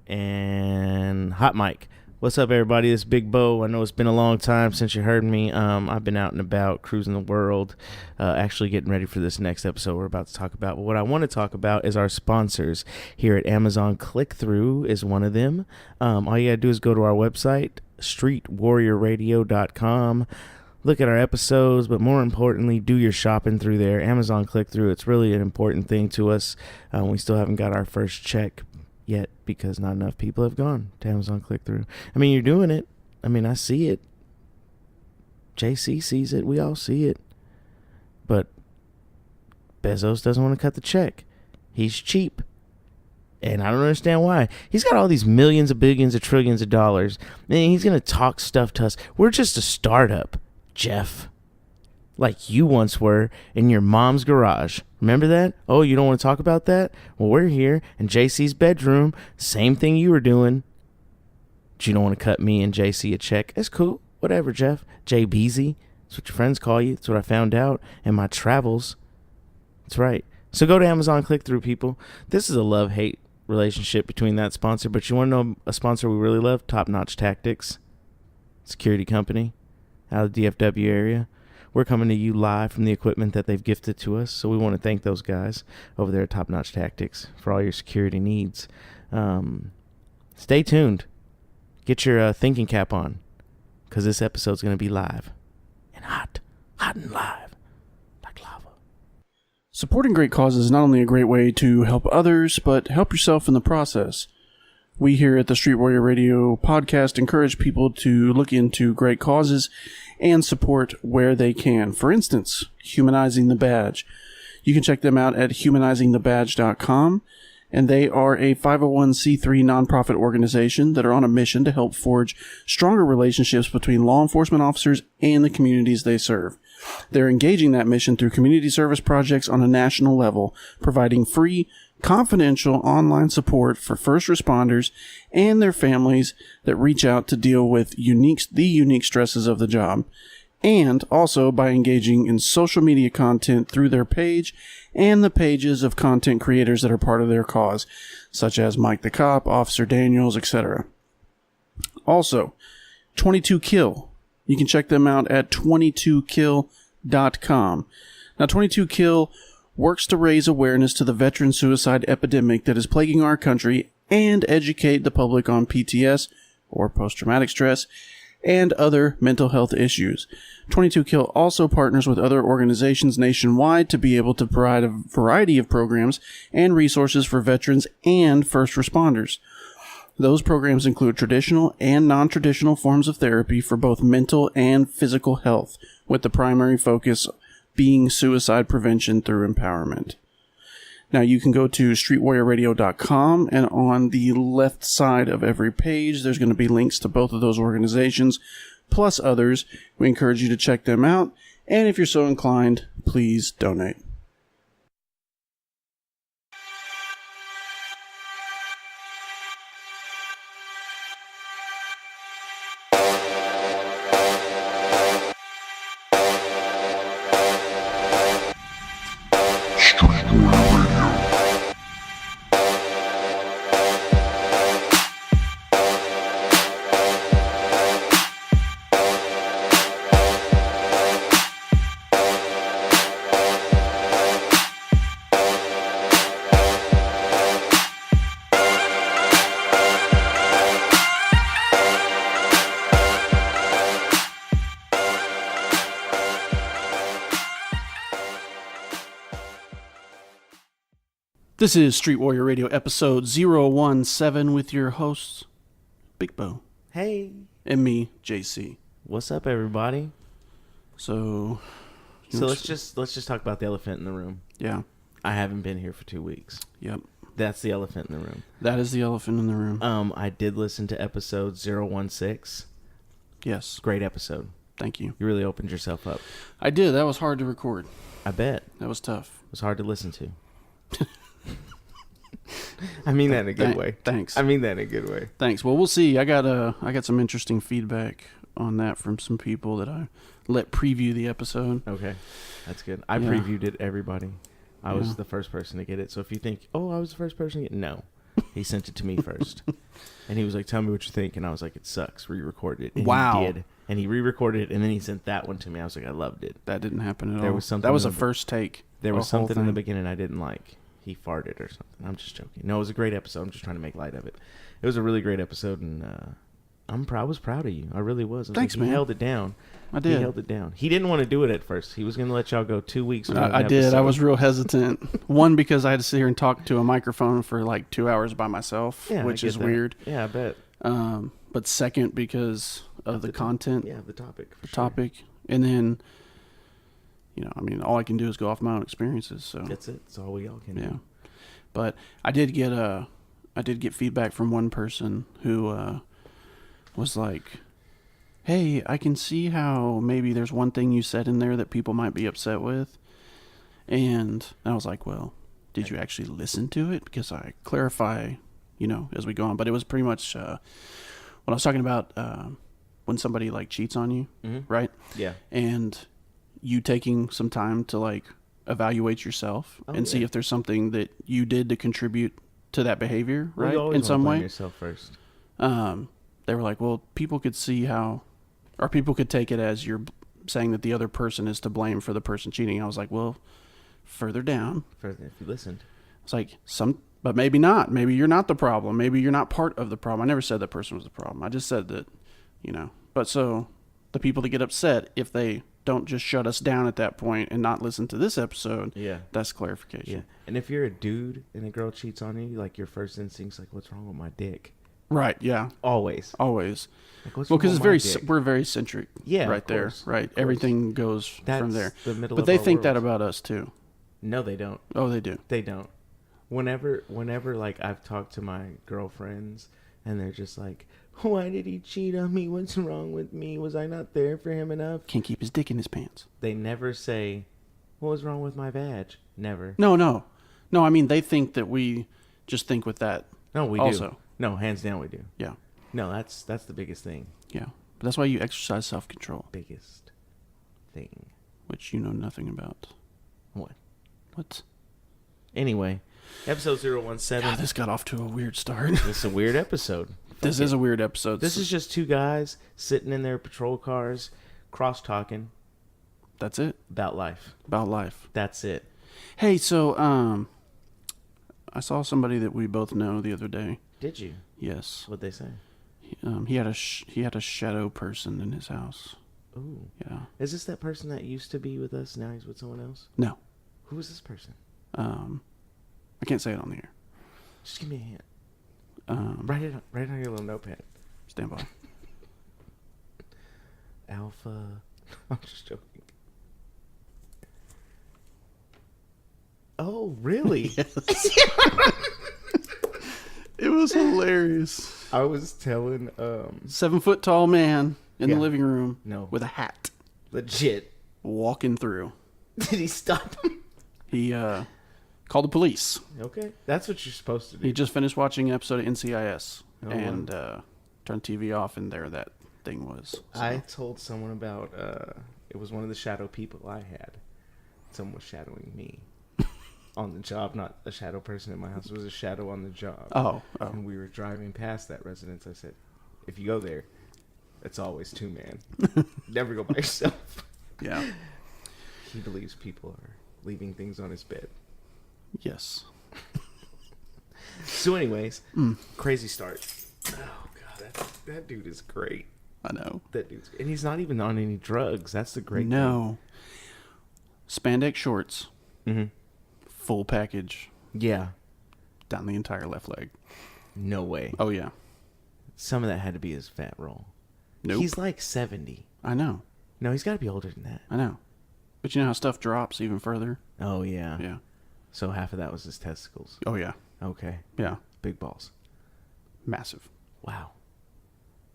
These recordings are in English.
and hot mic. What's up, everybody? This is BigBo. I know it's been a long time since you heard me. I've been out and about, cruising the world, actually getting ready for this next episode we're about to talk about. But what I want to talk about is our sponsors here at Amazon. Click-Through is one of them. All you got to do is go to our website, streetwarriorradio.com. Look at our episodes, but more importantly, do your shopping through there. Amazon Click-Through, it's really an important thing to us. We still haven't got our first check yet because not enough people have gone to Amazon Click-Through. I mean, you're doing it. I mean, I see it. JC sees it. We all see it. But Bezos doesn't want to cut the check. He's cheap. And I don't understand why. He's got all these millions of billions of trillions of dollars. And he's going to talk stuff to us. We're just a startup, Jeff. Like you once were in your mom's garage. Remember that? Oh, you don't want to talk about that? Well, we're here in JC's bedroom. Same thing you were doing. But you don't want to cut me and JC a check. It's cool. Whatever, Jeff. J Beezy. That's what your friends call you. That's what I found out in my travels. That's right. So go to Amazon Click-Through, people. This is a love-hate relationship between that sponsor. But you want to know a sponsor we really love? Top Notch Tactics. Security company out of the DFW area. We're coming to you live from the equipment that they've gifted to us, so we want to thank those guys over there at Top Notch Tactics for all your security needs. Stay tuned. Get your thinking cap on, because this episode's going to be live and hot and live, like lava. Supporting great causes is not only a great way to help others, but help yourself in the process. We here at the Street Warrior Radio podcast encourage people to look into great causes and support where they can. For instance, Humanizing the Badge. You can check them out at humanizingthebadge.com, and they are a 501c3 nonprofit organization that are on a mission to help forge stronger relationships between law enforcement officers and the communities they serve. They're engaging that mission through community service projects on a national level, providing free, confidential online support for first responders and their families that reach out to deal with the unique stresses of the job, and also by engaging in social media content through their page and the pages of content creators that are part of their cause, such as Mike the Cop, Officer Daniels, etc. Also, 22 Kill. You can check them out at 22kill.com. Now, 22 Kill works to raise awareness to the veteran suicide epidemic that is plaguing our country and educate the public on PTS, or post-traumatic stress, and other mental health issues. 22 Kill also partners with other organizations nationwide to be able to provide a variety of programs and resources for veterans and first responders. Those programs include traditional and non-traditional forms of therapy for both mental and physical health, with the primary focus being suicide prevention through empowerment. Now, you can go to streetwarriorradio.com, and on the left side of every page, there's going to be links to both of those organizations, plus others. We encourage you to check them out, and if you're so inclined, please donate. This is Street Warrior Radio episode 017 with your hosts, BigBo. Hey. And me, JC. What's up, everybody? So let's just talk about the elephant in the room. Yeah. I haven't been here for 2 weeks. Yep. That's the elephant in the room. That is the elephant in the room. I did listen to episode 016. Yes. Great episode. Thank you. You really opened yourself up. I did. That was hard to record. I bet. That was tough. It was hard to listen to. I mean that in a good way. Thanks. I mean that in a good way. Thanks. Well, we'll see. I got some interesting feedback on that from some people that I let preview the episode. Okay. That's good. I previewed it, everybody. I was the first person to get it. So if you think, oh, I was the first person to get it, no. He sent it to me first. And he was like, tell me what you think. And I was like, it sucks. Re-record it. And Wow. he did. And he re-recorded it, and then he sent that one to me. I was like, I loved it. That didn't happen at There all. was something That was in a the- first take. There was The whole something in the thing. beginning I didn't like. He farted or something. I'm just joking. No, it was a great episode. I'm just trying to make light of it. It was a really great episode, and I was proud of you. I really was. Thanks, man. He held it down. I did. He held it down. He didn't want to do it at first. He was going to let y'all go 2 weeks without an I did. I episode. was real hesitant. One, because I had to sit here and talk to a microphone for like 2 hours by myself, Yeah, I which get is that. weird. Yeah, I bet. But second, because of the content, Yeah, the topic. For sure. topic, and then, I mean, all I can do is go off my own experiences. So That's it. That's all we all can yeah. do. But I did get feedback from one person who was like, "Hey, I can see how maybe there's one thing you said in there that people might be upset with," and I was like, "Well, did you actually listen to it? Because I clarify, as we go on." But it was pretty much what I was talking about when somebody like cheats on you, right? Yeah. And you taking some time to like evaluate yourself and see if there's something that you did to contribute to that behavior, Well, right? you always In wanna some blame way. yourself first. They were like, well, people could see how, or people could take it as you're saying that the other person is to blame for the person cheating. I was like, well, further down, If you listened. it's like but maybe not. Maybe you're not the problem. Maybe you're not part of the problem. I never said that person was the problem. I just said that, But so the people that get upset, if they don't just shut us down at that point and not listen to this episode, Yeah. that's clarification. Yeah. And if you're a dude and a girl cheats on you, like your first instinct's like, what's wrong with my dick? Right. Yeah. Always. Always. Like, what's Well, wrong because with my dick? we're very centric. Yeah, Right of there. course, Right. of course. Everything goes from That's there. the middle But of they our think that world. about us too. No, they don't. Oh, they do. They don't. Whenever like I've talked to my girlfriends and they're just like, why did he cheat on me? What's wrong with me? Was I not there for him enough? Can't keep his dick in his pants. They never say, what was wrong with my vag? Never. No. I mean, they think that we just think with that. No, we also. do. No, hands down we do. Yeah. No, that's the biggest thing. Yeah. But that's why you exercise self-control, Biggest thing. which you know nothing about. What? What? Anyway, episode 017. God, this got off to a weird start. This is a weird episode. This is a weird episode. This is just two guys sitting in their patrol cars, cross-talking That's it. about life. About life. That's it. Hey, so, I saw somebody that we both know the other day. Did you? Yes. What'd they say? He had a shadow person in his house. Ooh. Yeah. Is this that person that used to be with us, now he's with someone else? No. Who is this person? I can't say it on the air. Just give me a hint. Write it on your little notepad. Stand by. Alpha. I'm just joking. Oh, really? It was hilarious. I was telling 7 foot tall man in Yeah. the living room No. with a hat legit. walking through. Did he stop him? He called the police. Okay. That's what you're supposed to do. He just finished watching an episode of NCIS Oh, and turned TV off, and there that thing was. So. I told someone about it was one of the shadow people I had. Someone was shadowing me on the job, not a shadow person in my house. It was a shadow on the job. Oh. And we were driving past that residence. I said, if you go there, it's always two man. Never go by yourself. Yeah. He believes people are leaving things on his bed. Yes. So anyways, crazy start. Oh god, that dude is great. I know. And he's not even on any drugs. That's the great No. Spandex shorts. thing. Full package Yeah. down the entire left leg. No way. Oh, yeah. Some of that had to be his fat roll. Nope. He's like 70. I know. No, he's got to be older than that. I know. But you know how stuff drops even further? Oh, yeah. Yeah. So half of that was his testicles. Oh, yeah. Okay. Yeah. Big balls. Massive. Wow.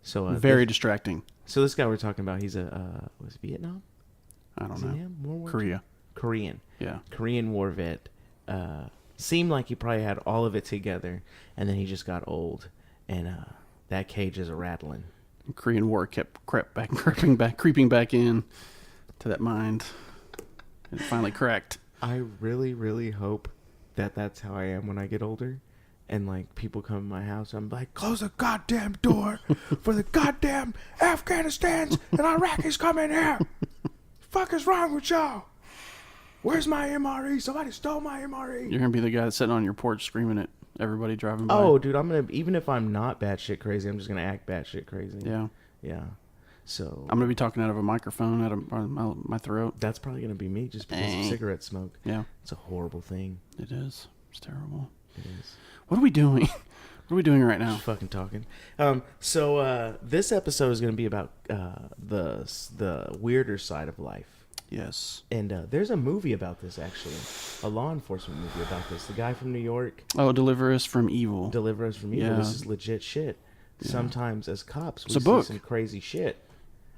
So Very distracting. So this guy we're talking about, he's was it Vietnam? I don't Is know. he him? World War II? Korea. Korean. Yeah. Korean war vet. Seemed like he probably had all of it together, and then he just got old, and that cage is a rattling. Korean War kept creeping back in to that mind. And it finally cracked. I really, really hope that that's how I am when I get older, and like people come to my house. I'm like, close the goddamn door for the goddamn Afghanistans and Iraqis coming here. Fuck is wrong with y'all? Where's my MRE? Somebody stole my MRE. You're gonna be the guy that's sitting on your porch screaming at everybody driving by. Oh, dude, I'm gonna, even if I'm not batshit crazy, I'm just gonna act batshit crazy. Yeah. Yeah. So I'm gonna be talking out of a microphone out of my throat. that's probably gonna be me just because of cigarette smoke. Yeah. It's a horrible thing. It is. It's terrible. It is. What are we doing? What are we doing right now? Just fucking talking. So this episode is gonna be about the weirder side of life. Yes. And there's a movie about this, actually. A law enforcement movie about this. The guy from New York. Oh, Deliver Us from Evil. Deliver Us from Evil. Yeah. This is legit shit. Yeah. Sometimes as cops, we It's a see book. some crazy shit.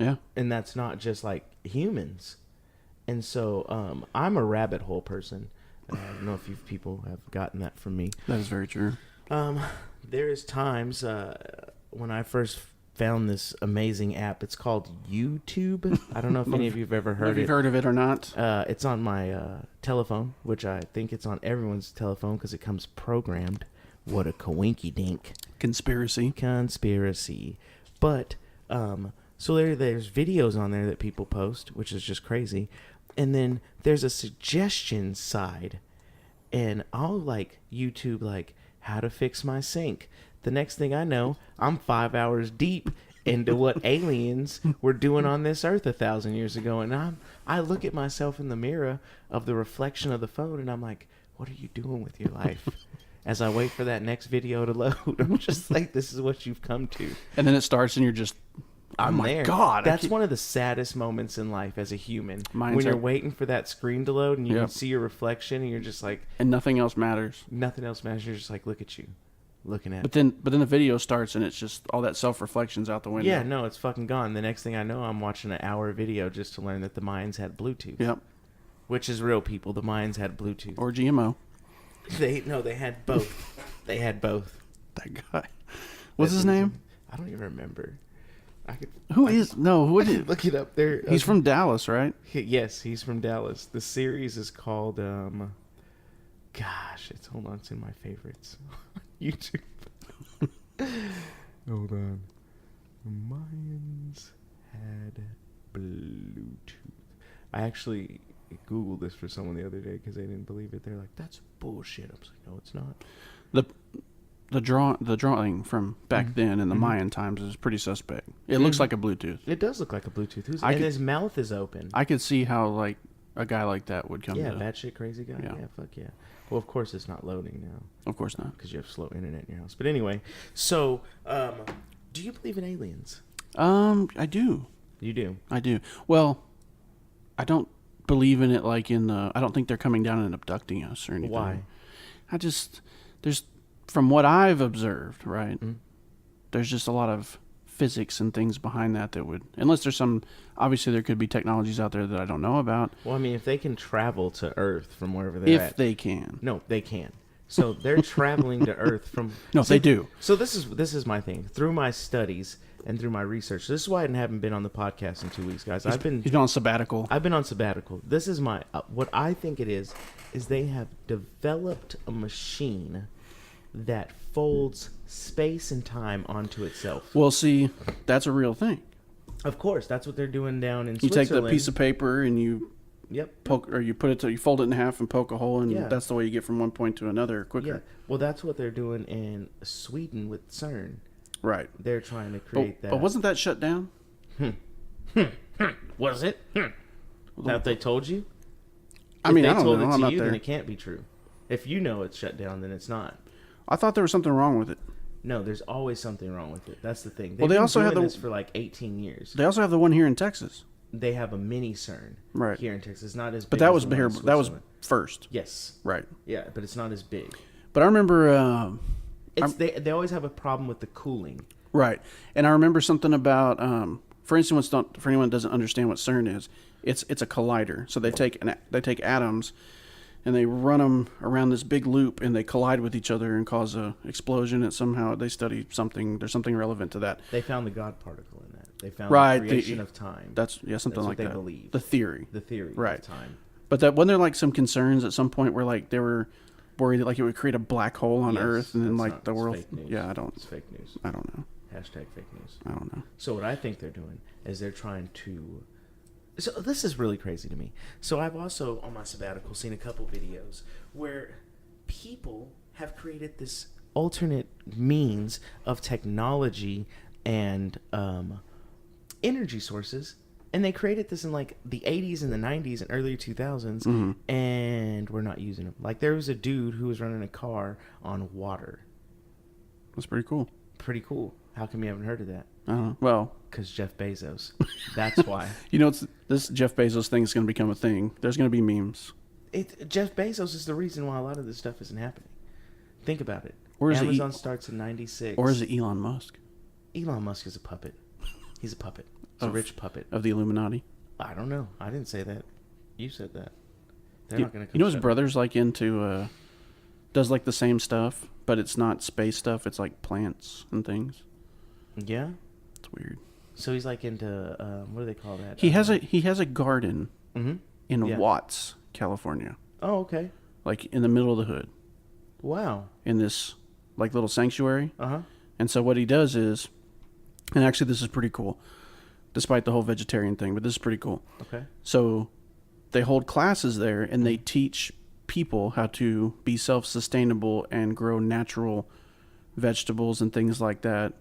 Yeah. And that's not just like humans. And so I'm a rabbit hole person. I don't know if you people have gotten that from me. That is very true. There's times when I first found this amazing app. It's called YouTube. I don't know if any of you have ever heard Have you it. heard of it or not? It's on my telephone, which I think it's on everyone's telephone because it comes programmed. What a coinky dink. Conspiracy. But, so there's videos on there that people post, which is just crazy. And then there's a suggestion side. And I'll like YouTube, like, how to fix my sink. The next thing I know, I'm 5 hours deep into what aliens were doing on this earth 1,000 years ago. And I look at myself in the mirror of the reflection of the phone, and I'm like, what are you doing with your life? As I wait for that next video to load, I'm just like, this is what you've come to. And then it starts and you're just, oh my there. God. That's one of the saddest moments in life as a human. Mine's when you're like- waiting for that screen to load and you Yep. can see your reflection and you're just like, And nothing else matters. nothing else matters. You're just like, look at you. Looking at But then the video starts and it's just all that self-reflection's out the window. Yeah, no, it's fucking gone. The next thing I know, I'm watching an hour video just to learn that the Mayans had Bluetooth. Yep. Which is real, people. The Mayans had Bluetooth. Or GMO. They had both. They had both. That guy. What's his name? I don't even remember. Who is Look it up there. He's from Dallas, right? Yes, he's from Dallas. The series is called hold on, it's in my favorites. YouTube. Hold on. The Mayans had Bluetooth. I actually Googled this for someone the other day because they didn't believe it. They're like, "That's bullshit." I was like, "No, it's not." The drawing from back then in the Mayan times is pretty suspect. It looks like a Bluetooth. It does look like a Bluetooth. His mouth is open. I could see how like a guy like that would come. Yeah, to, batshit crazy guy. Yeah. Yeah, fuck yeah. Well, of course it's not loading now Of course not. because you have slow internet in your house. But anyway, so do you believe in aliens? I do. You do. I do. Well, I don't believe in it like in the. I don't think they're coming down and abducting us or anything. Why? There's from what I've observed, right? Mm-hmm. There's just a lot of physics and things behind that would, unless there's some, obviously there could be technologies out there that I don't know about. Well, I mean, if they can travel to Earth from wherever they're at. If they can. No, they can. So they're traveling to Earth from... No, they do. So this is my thing. Through my studies and through my research, this is why I haven't been on the podcast in 2 weeks, guys. He's been on sabbatical. I've been on sabbatical. This is my... what I think it is they have developed a machine that folds space and time onto itself. Well, see, that's a real thing. Of course, that's what they're doing down in You Switzerland. take the piece of paper and you poke, or you put it, you fold it in half and poke a hole, and that's the way you get from one point to another quicker. Yeah. Well, that's what they're doing in Sweden with CERN. Right. They're trying to create that. But wasn't that shut down? Was it? That they told you? I mean, if I they don't told know. it I'm to not you, there. then it can't be true. If you know it's shut down, then it's not. I thought there was something wrong with it. No, there's always something wrong with it. That's the thing. Well, they been also doing have this for like 18 years. They also have the one here in Texas. They have a mini CERN here in Texas. Not as big. But that as was the one here. in That was Switzerland. first. Yes. Right. Yeah, but it's not as big. But I remember. They always have a problem with the cooling. Right, and I remember something about. For instance, for anyone that doesn't understand what CERN is, it's a collider. So they take atoms, and they run them around this big loop, and they collide with each other and cause a explosion. And somehow they study something. There's something relevant to that. They found the God particle in that. They found the creation of time. Something That's like what that. they believe. The theory The theory Right. of time. But that wasn't there like some concerns at some point where like they were worried that like it would create a black hole on Earth and then like the world. Fake news. Yeah, I don't. It's fake news. I don't know. Hashtag fake news. I don't know. So what I think they're doing is they're trying to. So this is really crazy to me. So I've also on my sabbatical seen a couple videos where people have created this alternate means of technology and energy sources, and they created this in like the 80s and the 90s and early 2000s, and we're not using them. Like there was a dude who was running a car on water. That's pretty cool. Pretty cool. How come you haven't heard of that? Well, because Jeff Bezos. That's why. This Jeff Bezos thing is going to become a thing. There's going to be memes. Jeff Bezos is the reason why a lot of this stuff isn't happening. Think about it. Or is Amazon starts in 96. Or is it Elon Musk? Elon Musk is a puppet. He's a puppet. He's a rich puppet. Of the Illuminati? I don't know. I didn't say that. You said that. They're not going to come. You know his brother's like into, does like the same stuff, but it's not space stuff. It's like plants and things. Yeah? It's weird. So he's like into, what do they call that? He has a garden in Watts, California. Oh, okay. Like in the middle of the hood. Wow. In this like little sanctuary. Uh-huh. And so what he does is, and actually this is pretty cool, despite the whole vegetarian thing, but this is pretty cool. Okay. So they hold classes there and they teach people how to be self-sustainable and grow natural vegetables and things like that.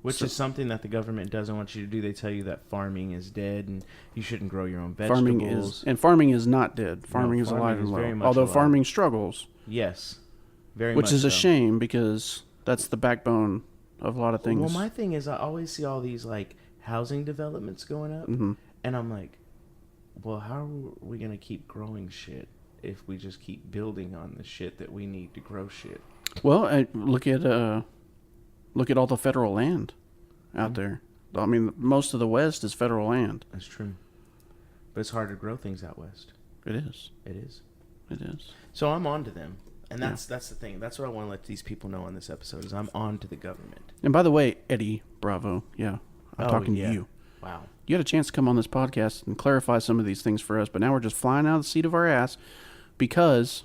Which is something that the government doesn't want you to do. They tell you that farming is dead and you shouldn't grow your own vegetables. Farming is not dead. Farming is alive and well. Although farming struggles. Yes. Very much which is so. A shame because that's the backbone of a lot of things. Well, my thing is I always see all these like housing developments going up and I'm like, well, how are we going to keep growing shit if we just keep building on the shit that we need to grow shit? Well, look at all the federal land out there. I mean, most of the West is federal land. That's true. But it's hard to grow things out West. It is. It is. It is. So I'm on to them. And that's the thing. That's what I want to let these people know on this episode is I'm on to the government. And by the way, Eddie Bravo, I'm talking to you. Wow. You had a chance to come on this podcast and clarify some of these things for us, but now we're just flying out of the seat of our ass because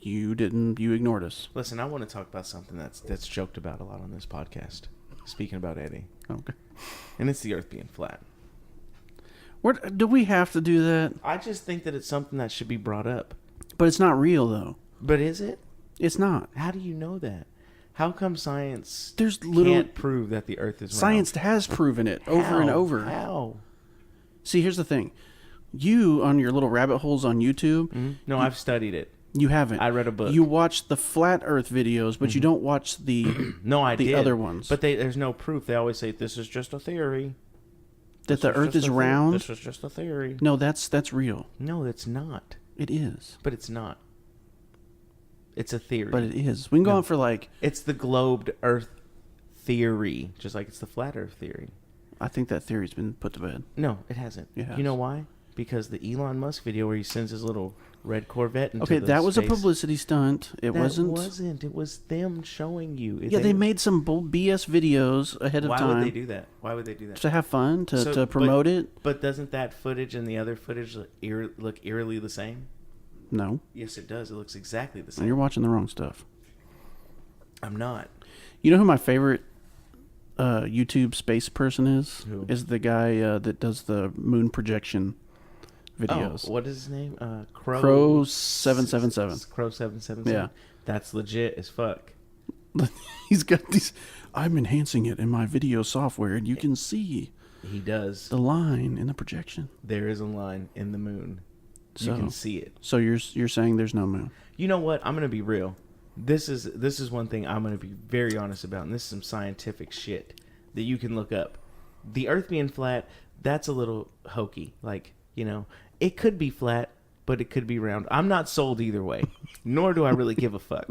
you ignored us. Listen, I want to talk about something that's joked about a lot on this podcast. Speaking about Eddie. Okay. And it's the Earth being flat. Do we have to do that? I just think that it's something that should be brought up. But it's not real, though. But is it? It's not. How do you know that? How come science can't prove that the Earth is round? Science has proven it over and over. How? See, here's the thing. You, on your little rabbit holes on YouTube... No, I've studied it. You haven't. I read a book. You watch the flat Earth videos, but you don't watch the the other ones. But there's no proof. They always say this is just a theory. That the Earth is round? This is just a theory. No, that's real. No, it's not. It is. But it's not. It's a theory. But it is. We can go on for like... It's the globed Earth theory, just like it's the flat Earth theory. I think that theory's been put to bed. No, it hasn't. It has. You know why? Because the Elon Musk video where he sends his little red Corvette into okay, that was a publicity stunt. It wasn't. It was them showing you. They mait some BS videos ahead of time. Why would they do that? Why would they do that? To have fun, to promote it. But doesn't that footage and the other footage look eerily the same? No. Yes, it does. It looks exactly the same. You're watching the wrong stuff. I'm not. You know who my favorite YouTube space person is? Who? Is the guy that does the moon projection videos. Oh, what is his name? Crow 777. Crow 777. Yeah. That's legit as fuck. He's got these... I'm enhancing it in my video software, and you can see... He does. The line in the projection. There is a line in the moon. You can see it. So you're saying there's no moon? You know what? I'm going to be real. This is one thing I'm going to be very honest about, and this is some scientific shit that you can look up. The Earth being flat, that's a little hokey. Like, it could be flat, but it could be round. I'm not sold either way, nor do I really give a fuck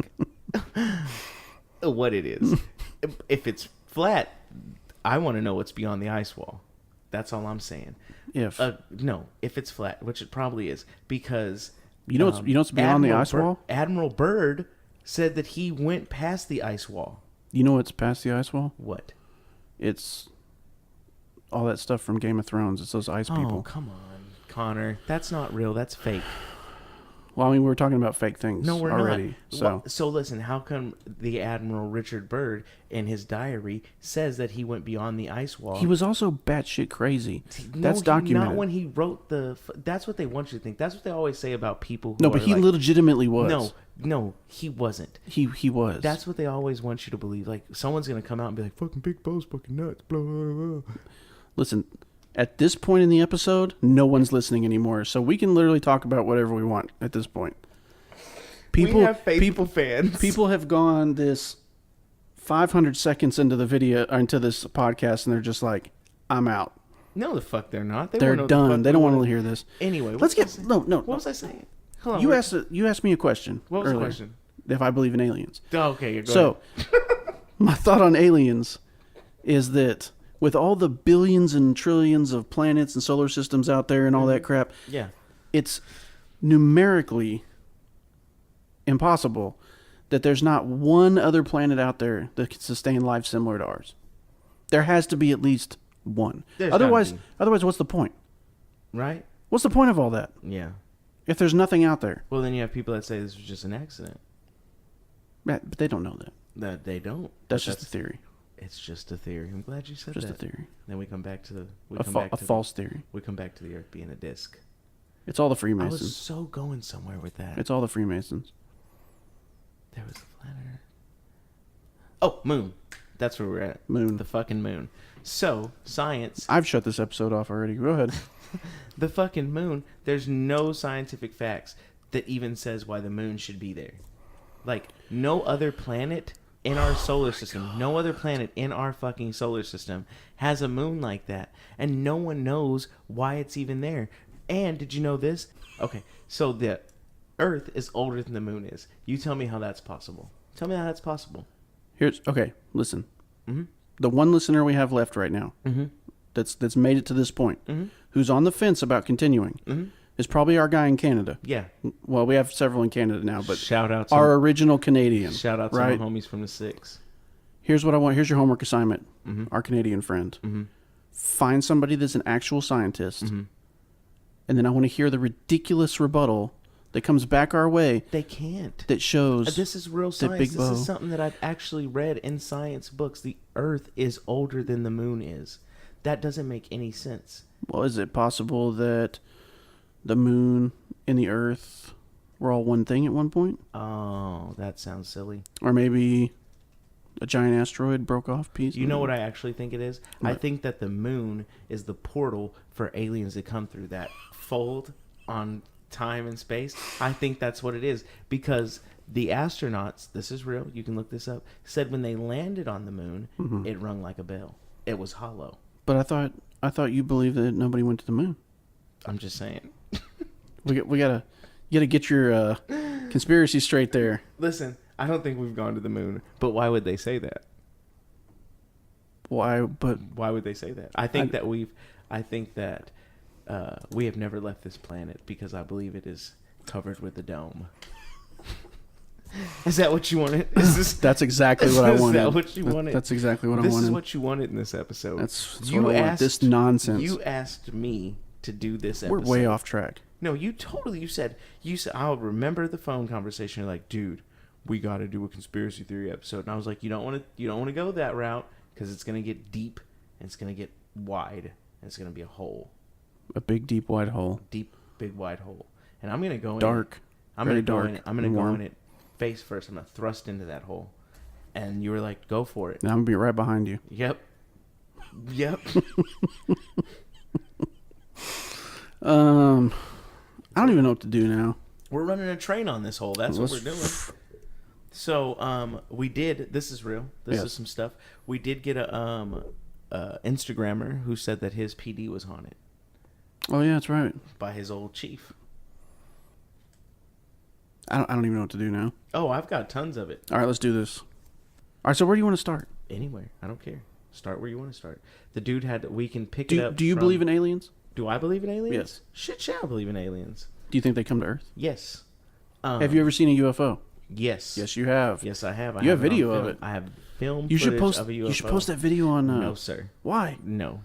what it is. If it's flat, I want to know what's beyond the ice wall. That's all I'm saying. If it's flat, which it probably is, because you know what's beyond the ice wall? Admiral Byrd said that he went past the ice wall. You know what's past the ice wall? What? It's all that stuff from Game of Thrones. It's those ice people. Oh, come on, Connor. That's not real. That's fake. Well, I mean, we were talking about fake things No, we're already. not. So listen, how come the Admiral Richard Byrd in his diary says that he went beyond the ice wall? He was also batshit crazy. No, That's documented. Not when he wrote that's what they want you to think. That's what they always say about people who No, but he legitimately was. No, he wasn't. He was. That's what they always want you to believe. Like, someone's going to come out and be like, fucking BigBo's fucking nuts, blah, blah, blah. Listen, at this point in the episode, no one's listening anymore, so we can literally talk about whatever we want at this point. We have faithful fans. People have gone this 500 seconds into the video, or into this podcast, and they're just like, I'm out. No, the fuck they're not. They're done. They don't want to hear this. Anyway, let's get... No. What was I saying? Hold on, you asked me a question. What was earlier, the question? If I believe in aliens. Oh, okay, go ahead. My thought on aliens is that with all the billions and trillions of planets and solar systems out there and all that crap, yeah, it's numerically impossible that there's not one other planet out there that can sustain life similar to ours. There has to be at least one. Otherwise, what's the point? Right? What's the point of all that? Yeah. If there's nothing out there. Well, then you have people that say this was just an accident. But they don't know that. That they don't. That's just a theory. It's just a theory. I'm glad you said that. Just a theory. Then we come back to the... a false theory. We come back to the Earth being a disc. It's all the I Freemasons. was so going somewhere with that. It's all the Freemasons. There was a flat Earth. Oh, moon. That's where we're at. Moon. The fucking moon. So, science... I've shut this episode off already. Go ahead. The fucking moon, there's no scientific facts that even says why the moon should be there. Like, no other planet in our solar system, no other planet in our fucking solar system has a moon like that. And no one knows why it's even there. And did you know this? Okay, so the Earth is older than the moon is. You tell me how that's possible. Tell me how that's possible. Okay, listen. Mm-hmm. The one listener we have left right now that's made it to this point, who's on the fence about continuing, is probably our guy in Canada. Yeah. Well, we have several in Canada now, but shout out to our original Canadian. Shout out to right? my homies from the 6. Here's what I want. Here's your homework assignment, our Canadian friend. Find somebody that's an actual scientist, and then I want to hear the ridiculous rebuttal that comes back our way. They can't. That shows this is real science. This is something that I've actually read in science books. The Earth is older than the moon is. That doesn't make any sense. Well, is it possible that the moon and the Earth were all one thing at one point? Oh, that sounds silly. Or maybe a giant asteroid broke off piece? You know what I actually think it is? What? I think that the moon is the portal for aliens to come through that fold on time and space. I think that's what it is, because the astronauts, this is real, you can look this up, said when they landed on the moon, it rung like a bell. It was hollow. But I thought you believed that nobody went to the moon. I'm just saying. You gotta get your conspiracy straight there. Listen, I don't think we've gone to the moon, but why would they say that? Why? But why would they say that? I think that we have never left this planet because I believe it is covered with a dome. Is that what you wanted? That's exactly what I wanted. Is that what you wanted? That's exactly what I wanted. This is what you wanted in this episode. That's what I wanted. This nonsense. You asked me to do this episode. We're way off track. No, you said, I'll remember the phone conversation. You're like, dude, we got to do a conspiracy theory episode. And I was like, you don't want to go that route because it's going to get deep and it's going to get wide and it's going to be a hole. A big, deep, wide hole. Deep, big, wide hole. And I'm going to go in. Dark. I'm going to go in it. I'm going to go in it face first. I'm going to thrust into that hole. And you were like, go for it. And I'm going to be right behind you. Yep. I don't even know what to do now. We're running a train on this hole. That's what we're doing. So, we did. This is real. This is some stuff. We did get a Instagrammer who said that his PD was haunted. Oh yeah, that's right. By his old chief. I don't even know what to do now. Oh, I've got tons of it. All right, let's do this. All right, so where do you want to start? Anywhere. I don't care. Start where you want to start. The dude we can pick it up. Do you believe in aliens? Do I believe in aliens? Yes. Shit, yeah, I believe in aliens. Do you think they come to Earth? Yes. Have you ever seen a UFO? Yes. Yes, you have. Yes, I have. You have video of it. I have film footage of a UFO. You should post that video on... No, sir. Why? No.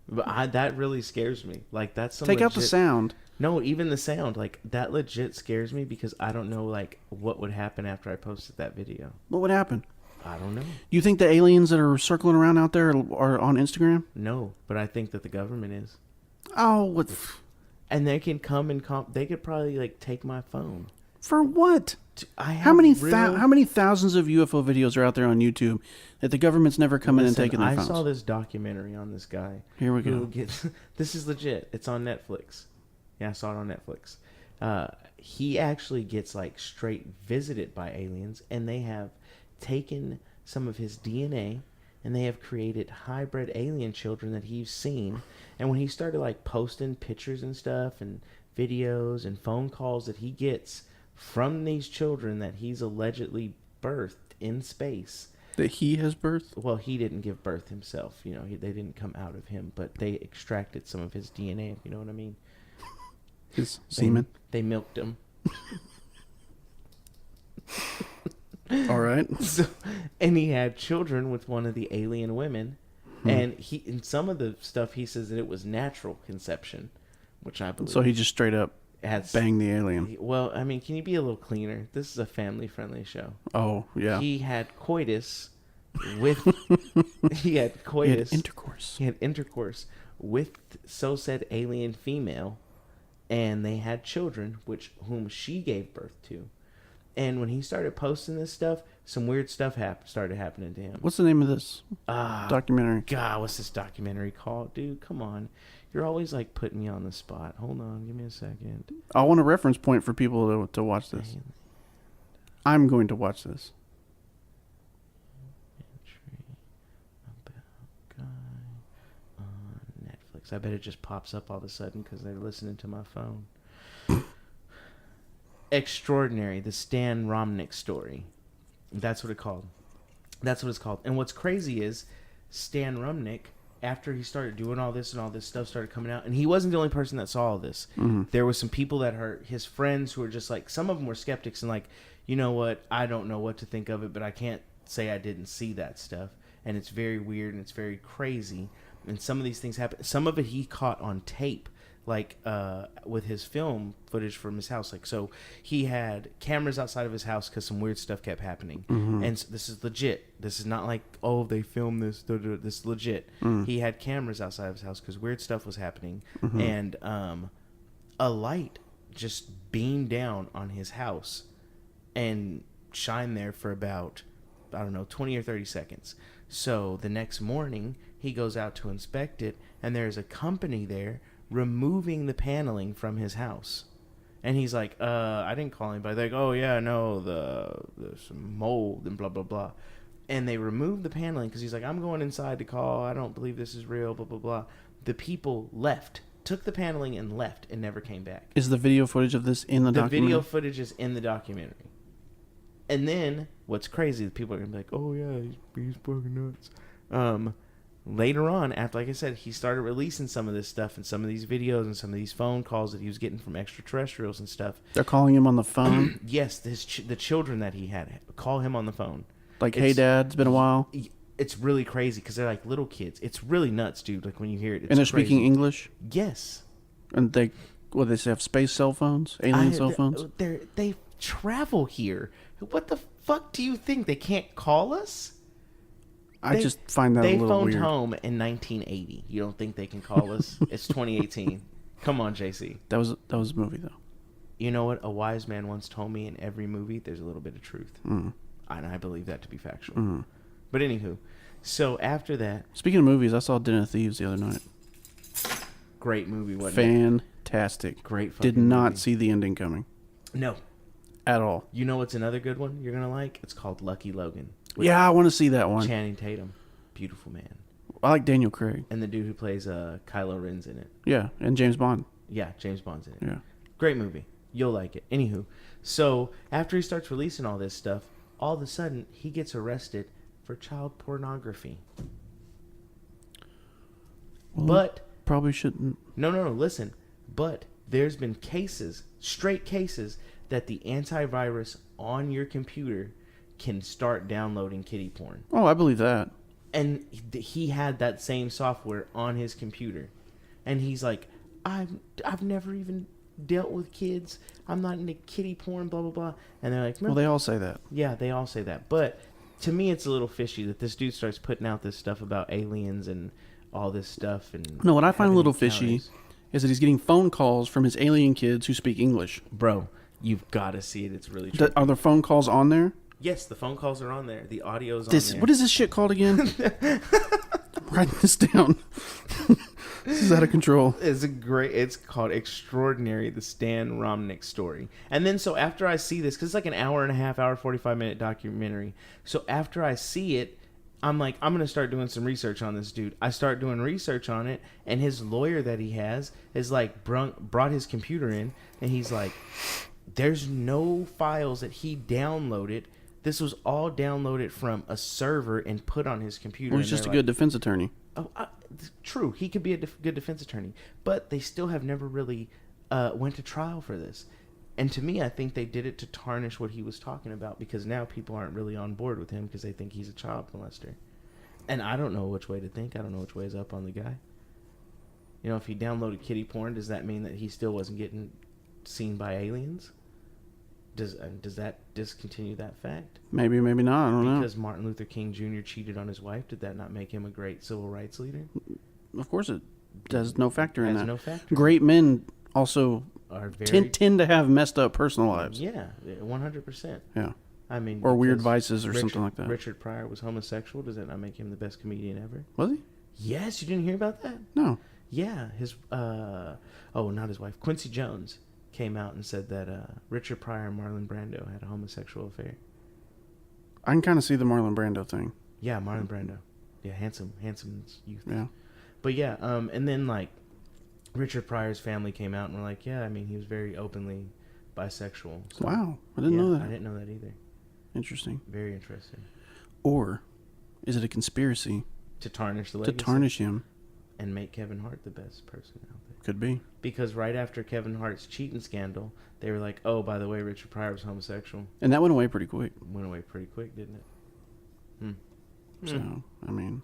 But that really scares me. Like, that's some Take out the sound. No, even the sound, like, that legit scares me because I don't know, like, what would happen after I posted that video. What would happen? I don't know. You think the aliens that are circling around out there are on Instagram? No, but I think that the government is. Oh, what? And they can come and they could probably, like, take my phone. For what? How many thousands of UFO videos are out there on YouTube that the government's never come in and taken their phones? I saw this documentary on this guy. Here we go. This is legit. It's on Netflix. Yeah, I saw it on Netflix. He actually gets, like, straight visited by aliens, and they have taken some of his DNA, and they have created hybrid alien children that he's seen. And when he started, like, posting pictures and stuff and videos and phone calls that he gets from these children that he's allegedly birthed in space. That he has birthed? Well, he didn't give birth himself. You know, they didn't come out of him, but they extracted some of his DNA, if you know what I mean. His semen? They milked him. All right. So, and he had children with one of the alien women. And he, in some of the stuff, he says that it was natural conception, which I believe. So he just straight up banged the alien. Well, I mean, can you be a little cleaner? This is a family-friendly show. Oh, yeah. He had coitus with... he had coitus. Intercourse. He had intercourse with so said alien female, and they had children, whom she gave birth to. And when he started posting this stuff, some weird stuff started happening to him. What's the name of this documentary? God, what's this documentary called? Dude, come on. You're always, like, putting me on the spot. Hold on. Give me a second. I want a reference point for people to watch this. I'm going to watch this. About guy on Netflix. I bet it just pops up all of a sudden because they're listening to my phone. Extraordinary, the Stan Romnick story. That's what it's called. And what's crazy is Stan Romnick, after he started doing all this and all this stuff started coming out, and he wasn't the only person that saw all this. Mm-hmm. There was some people that are his friends who were just like, some of them were skeptics and like, you know what, I don't know what to think of it, but I can't say I didn't see that stuff. And it's very weird and it's very crazy. And some of these things happen. Some of it he caught on tape. Like, with his film footage from his house. Like, so he had cameras outside of his house because some weird stuff kept happening. Mm-hmm. And so this is legit. This is not like, oh, they filmed this. This is legit. Mm. He had cameras outside of his house because weird stuff was happening. Mm-hmm. And a light just beamed down on his house and shined there for about, I don't know, 20 or 30 seconds. So the next morning, he goes out to inspect it, and there's a company there removing the paneling from his house. And he's like, I didn't call anybody. They're like, oh yeah, no, there's some mold and blah blah blah. And they removed the paneling because he's like, I'm going inside to call, I don't believe this is real, blah blah blah. The people left, took the paneling and left, and never came back. Is the video footage of this in the documentary? The video footage is in the documentary. And then what's crazy, people are gonna be like, oh yeah, he's fucking nuts. Later on, after, like I said, he started releasing some of this stuff and some of these videos and some of these phone calls that he was getting from extraterrestrials and stuff. They're calling him on the phone? Yes, the children that he had call him on the phone. Like, hey, Dad, it's been a while? It's really crazy because they're like little kids. It's really nuts, dude, like when you hear it. It's and they're crazy. Speaking English? Yes. And they have space cell phones? Alien cell phones? They travel here. What the fuck do you think? They can't call us? I just find that a little weird. They phoned home in 1980. You don't think they can call us? It's 2018. Come on, JC. That was a movie, though. You know what? A wise man once told me, in every movie, there's a little bit of truth. Mm. And I believe that to be factual. Mm. But anywho, so after that... Speaking of movies, I saw Den of Thieves the other night. Great movie, wasn't it? Fantastic. Great fucking Did not movie. see the ending coming. No. At all. You know what's another good one you're going to like? It's called Lucky Logan. Yeah, I want to see that one. Channing Tatum. Beautiful man. I like Daniel Craig. And the dude who plays Kylo Ren's in it. Yeah, and James Bond. Yeah, James Bond's in it. Yeah. Great movie. You'll like it. Anywho, so after he starts releasing all this stuff, all of a sudden he gets arrested for child pornography. Well, but probably shouldn't. No, listen. But there's been straight cases, that the antivirus on your computer can start downloading kiddie porn. Oh, I believe that. And he had that same software on his computer. And he's like, I've never even dealt with kids. I'm not into kiddie porn, blah, blah, blah. And they're like, well, they all say that. Yeah, they all say that. But to me, it's a little fishy that this dude starts putting out this stuff about aliens and all this stuff. And no, what I find a little fishy is that he's getting phone calls from his alien kids who speak English. Bro, you've got to see it. It's really true. Are there phone calls on there? Yes, the phone calls are on there. The audio's on there. What is this shit called again? I'm writing this down. This is out of control. It's called Extraordinary, the Stan Romnick story. And then so after I see this, because it's like an hour and a half, 45-minute documentary. So after I see it, I'm like, I'm going to start doing some research on this dude. I start doing research on it, and his lawyer that he has is like brought his computer in, and he's like, there's no files that he downloaded. This was all downloaded from a server and put on his computer. Well, he's just a good defense attorney. Oh, true. He could be a good defense attorney, but they still have never really went to trial for this. And to me, I think they did it to tarnish what he was talking about, because now people aren't really on board with him because they think he's a child molester. And I don't know which way to think. I don't know which way is up on the guy. You know, if he downloaded kiddie porn, does that mean that he still wasn't getting seen by aliens? Does that discontinue that fact? Maybe, maybe not. I don't know. Because Martin Luther King Jr. cheated on his wife, did that not make him a great civil rights leader? Of course it does. No factor in that. No factor. Great men also are very tend to have messed up personal lives. Yeah, 100%. Yeah. I mean, or weird vices or something like that. Richard Pryor was homosexual. Does that not make him the best comedian ever? Was he? Yes, you didn't hear about that? No. Yeah, his not his wife. Quincy Jones came out and said that Richard Pryor and Marlon Brando had a homosexual affair. I can kind of see the Marlon Brando thing. Yeah, Marlon Brando. Yeah, handsome youth. Yeah. But yeah, and then like Richard Pryor's family came out and were like, yeah, I mean, he was very openly bisexual. So, wow, I didn't know that. I didn't know that either. Interesting. Very interesting. Or is it a conspiracy to tarnish the legacy? To tarnish him. And make Kevin Hart the best person out there. Could be. Because right after Kevin Hart's cheating scandal, they were like, oh, by the way, Richard Pryor was homosexual. And that went away pretty quick. Went away pretty quick, didn't it? So, I mean...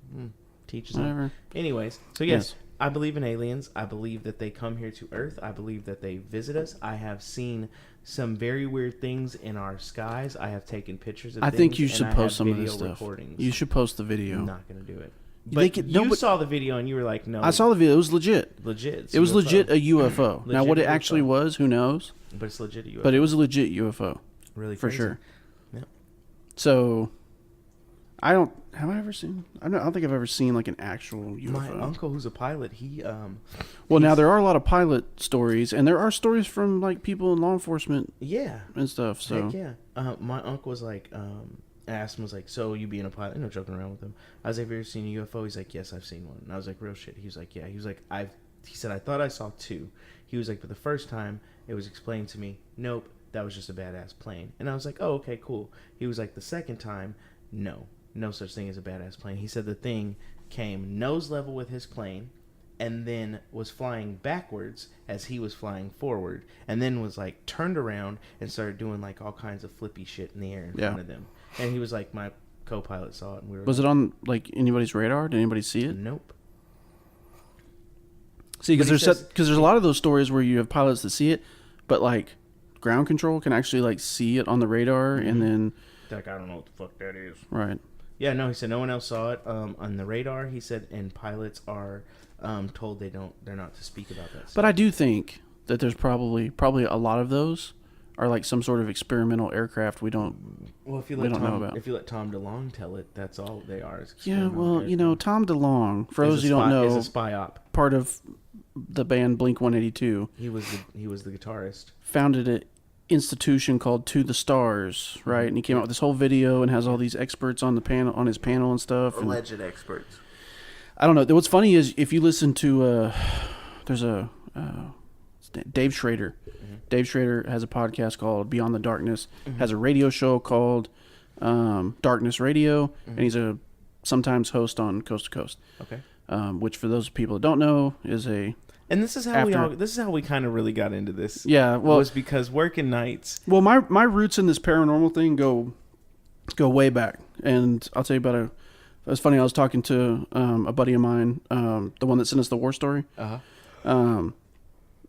Teaches whatever. them. Anyways, so yes, I believe in aliens. I believe that they come here to Earth. I believe that they visit us. I have seen some very weird things in our skies. I have taken pictures of things. I think you should post some of this stuff. Recordings. You should post the video. I'm not going to do it. But you saw the video and you were like, no. I saw the video. It was legit. Legit. It was legit a UFO. Now, what it actually was, who knows? But it's legit a UFO. But it was a legit UFO. Really for crazy. Sure. Yeah. So, have I ever seen? I don't think I've ever seen like an actual UFO. My uncle, who's a pilot, he well, now there are a lot of pilot stories, and there are stories from like people in law enforcement. Yeah. And stuff. So. Heck yeah. My uncle was like, asked him, was like, so you being a pilot? No, joking around with him. I was like, have you ever seen a UFO? He's like, yes, I've seen one. And I was like, real shit? He was like, yeah. He was like, he said, I thought I saw two. He was like, but the first time it was explained to me, nope, that was just a badass plane. And I was like, oh, okay, cool. He was like, the second time, no such thing as a badass plane. He said the thing came nose level with his plane and then was flying backwards as he was flying forward, and then was like turned around and started doing like all kinds of flippy shit in the air in front of them. And he was like, my co-pilot saw it, and we were. Was it on like anybody's radar? Did anybody see it? Nope. See, because there's a lot of those stories where you have pilots that see it, but like ground control can actually like see it on the radar, and then like, I don't know what the fuck that is. Right. Yeah, no, he said no one else saw it on the radar. He said, and pilots are told they're not to speak about that stuff. But I do think that there's probably a lot of those are like some sort of experimental aircraft we don't know about. If you let Tom DeLonge tell it, that's all they are. Yeah, well, Tom DeLonge, for those you don't know, is a spy op. Part of the band Blink-182. He was the guitarist. Founded an institution called To the Stars, right? And he came out with this whole video and has all these experts on his panel and stuff. Alleged experts. I don't know. What's funny is if you listen to there's a Dave Schrader. Mm-hmm. Dave Schrader has a podcast called Beyond the Darkness. Mm-hmm. Has a radio show called Darkness Radio, mm-hmm. and he's a sometimes host on Coast to Coast. Okay. Which for those people that don't know is a. And this is how we kind of really got into this. Yeah, well, was because working nights. Well, my roots in this paranormal thing go way back, and I'll tell you about it was funny. I was talking to a buddy of mine, the one that sent us the war story. Uh-huh.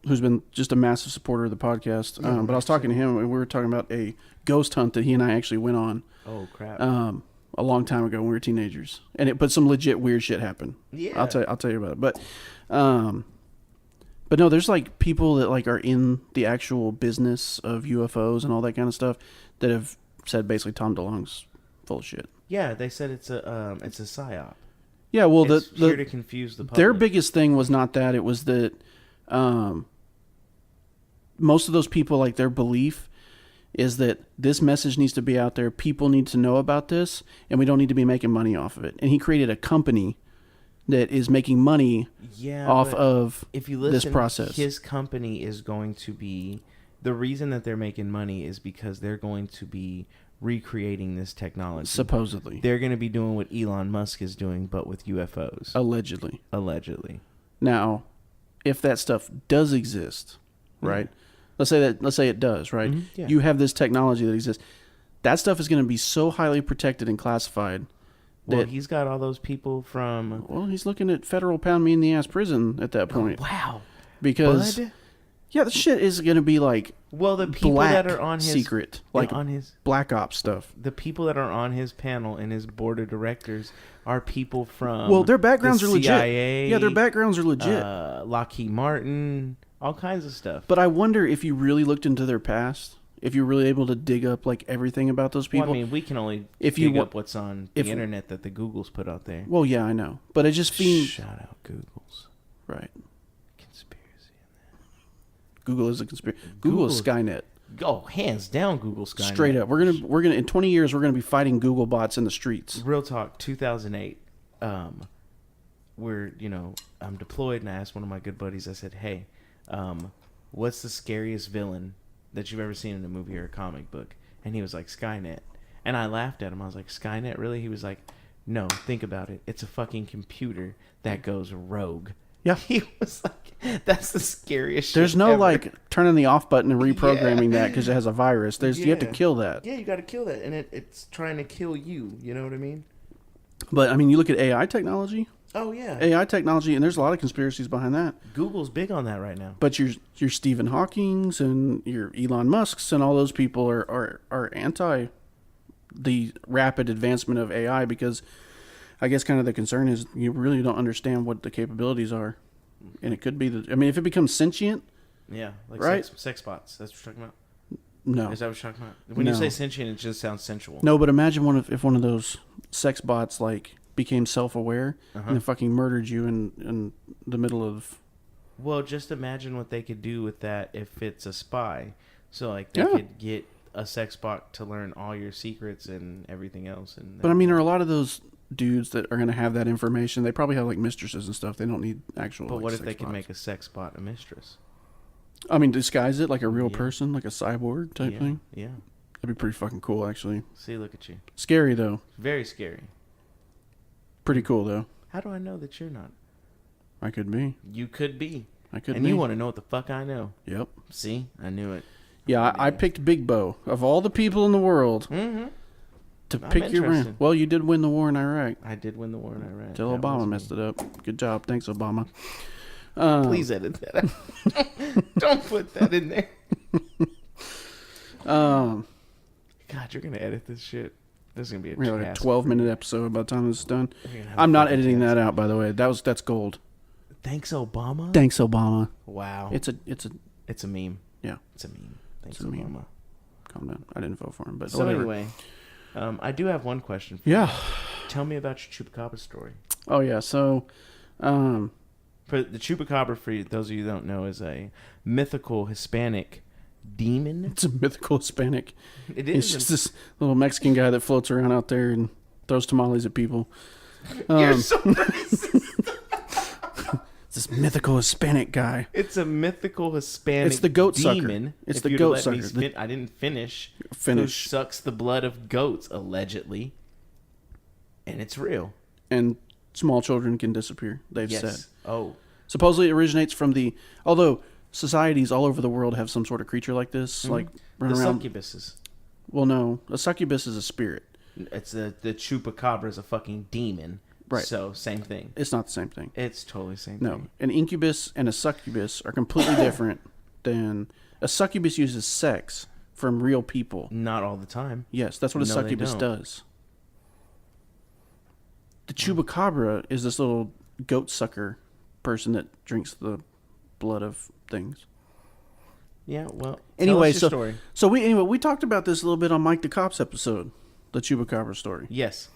who's been just a massive supporter of the podcast. But I was talking to him, and we were talking about a ghost hunt that he and I actually went on. Oh crap! A long time ago when we were teenagers, but some legit weird shit happened. Yeah, I'll tell you about it. But no, there's like people that like are in the actual business of UFOs and all that kind of stuff that have said basically Tom DeLonge's full of shit. Yeah, they said it's a psyop. Yeah, well, it's here to confuse the public. Their biggest thing was not that; it was that most of those people, like their belief is that this message needs to be out there. People need to know about this, and we don't need to be making money off of it. And he created a company that is making money off of if you listen, this process. His company is going to be... The reason that they're making money is because they're going to be recreating this technology. Supposedly. They're going to be doing what Elon Musk is doing, but with UFOs. Allegedly. Now, if that stuff does exist, right? Let's say it does, right? Mm-hmm. Yeah. You have this technology that exists. That stuff is going to be so highly protected and classified. Well, he's got all those people from... Well, he's looking at federal pound me in the ass prison at that point. Oh, wow. Because... Bud? Yeah, the shit is going to be like... Well, the people that are on his... secret. Like on his Black Ops stuff. The people that are on his panel and his board of directors are people from... Well, their backgrounds the are legit. CIA, Yeah, their backgrounds are legit. Lockheed Martin, all kinds of stuff. But I wonder if you really looked into their past... If you're really able to dig up like everything about those people. Well, I mean, we can only dig up what's on the internet that the Googles put out there. Well, yeah, I know, but it just feels... Shout out Googles. Right. Conspiracy in there. Google is a conspiracy. Google is Skynet. Oh, hands down, Google Skynet. Straight up, we're gonna in 20 years we're gonna be fighting Google bots in the streets. Real talk. 2008. I'm deployed, and I asked one of my good buddies. I said, "Hey, what's the scariest villain that you've ever seen in a movie or a comic book?" And he was like, Skynet. And I laughed at him. I was like, Skynet, really? He was like, no, think about it. It's a fucking computer that goes rogue. Yeah. He was like, that's the scariest There's shit no ever. like turning the off button and reprogramming that because it has a virus. You have to kill that. Yeah, you got to kill that. And it's trying to kill you. You know what I mean? But I mean, you look at AI technology. Oh, yeah. AI technology, and there's a lot of conspiracies behind that. Google's big on that right now. But your Stephen Hawking's and your Elon Musk's and all those people are anti the rapid advancement of AI because I guess kind of the concern is you really don't understand what the capabilities are. And it could be if it becomes sentient. Yeah, like right? sex bots. That's what you're talking about? No. Is that what you're talking about? When you say sentient, it just sounds sensual. No, but imagine if one of those sex bots like became self-aware and then fucking murdered you in the middle of... Well, just imagine what they could do with that if it's a spy. So, like, they could get a sex bot to learn all your secrets and everything else. But, I mean, are a lot of those dudes that are going to have that information, they probably have, like, mistresses and stuff. They don't need actual, But what if they could make a sex bot a mistress? I mean, disguise it like a real person, like a cyborg type thing? Yeah. That'd be pretty fucking cool, actually. See, look at you. Scary, though. Very scary. Pretty cool, though. How do I know that you're not? I could be. You could be. I could be. And you want to know what the fuck I know. Yep. See? I knew it. Yeah, I picked BigBo. Of all the people in the world to pick your brain. Well, you did win the war in Iraq. I did win the war in Iraq. Till Obama messed it up. Good job. Thanks, Obama. Please edit that out. Don't put that in there. God, you're going to edit this shit. This is gonna be a 12-minute episode by the time this is done. I'm not editing that out, by the way. That's gold. Thanks, Obama. Thanks, Obama. Wow. It's a meme. Yeah. It's a meme. Thanks, Obama. Meme. Calm down. I didn't vote for him, but so whatever. Anyway, I do have one question for you. Tell me about your chupacabra story. Oh yeah. So, for the chupacabra, for those of you who don't know, is a mythical Hispanic demon. It's a mythical Hispanic. It is. It's just this little Mexican guy that floats around out there and throws tamales at people. You're so racist. It's this mythical Hispanic guy. It's a mythical Hispanic. It's the goat demon. Sucker. It's the goat sucker. I didn't finish. Finish. Who sucks the blood of goats allegedly, and it's real. And small children can disappear. They've said. Oh. Supposedly it originates from although societies all over the world have some sort of creature like this, like running around. Succubuses. Well, no, a succubus is a spirit. It's the chupacabra is a fucking demon Right. So, same thing. It's not the same thing. It's totally the same No. thing. An incubus and a succubus are completely different than... A succubus uses sex from real people. Not all the time. Yes, that's what a succubus does. The chupacabra is this little goat sucker person that drinks the blood of things. Yeah, well, anyway, tell us your story. So we talked about this a little bit on Mike the Cop's episode, the chupacabra story. Yes.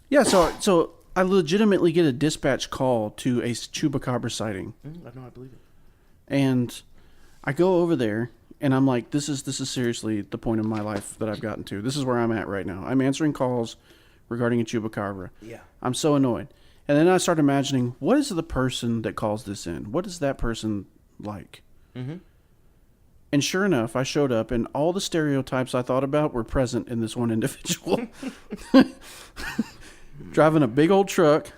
Yeah, so I legitimately get a dispatch call to a chupacabra sighting. I know, I believe it. And I go over there, and I'm like, this is seriously the point of my life that I've gotten to. This is where I'm at right now. I'm answering calls regarding a chupacabra. Yeah. I'm so annoyed. And then I start imagining, what is the person that calls this in? What is that person like? Mm-hmm. And sure enough, I showed up, and all the stereotypes I thought about were present in this one individual. Driving a big old truck,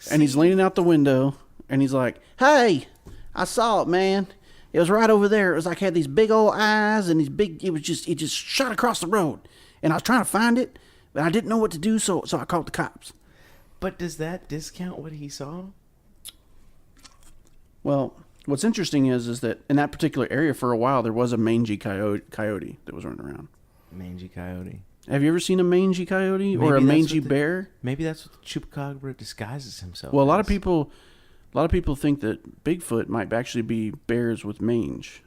and he's leaning out the window, and he's like, "Hey, I saw it, man. It was right over there. It was like had these big old eyes, and it just shot across the road. And I was trying to find it, but I didn't know what to do, so I called the cops." But does that discount what he saw? Well, what's interesting is that in that particular area for a while, there was a mangy coyote that was running around. Mangy coyote. Have you ever seen a mangy coyote or a mangy bear? Maybe that's what the chupacabra disguises himself. Well, a lot of people think that Bigfoot might actually be bears with mange.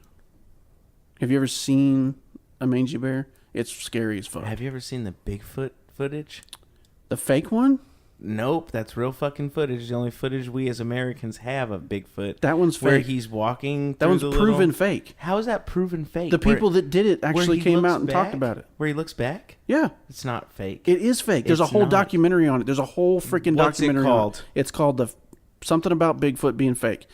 Have you ever seen a mangy bear? It's scary as fuck. Have you ever seen the Bigfoot footage? The fake one? Nope, that's real fucking footage. The only footage we as Americans have of Bigfoot. That one's fake. Where he's walking. That one's proven fake. How is that proven fake? The people that did it actually came out and talked about it. Where he looks back? Yeah. It's not fake. It is fake. There's a whole documentary on it. There's a whole freaking documentary. What's it called? It's called something about Bigfoot being fake.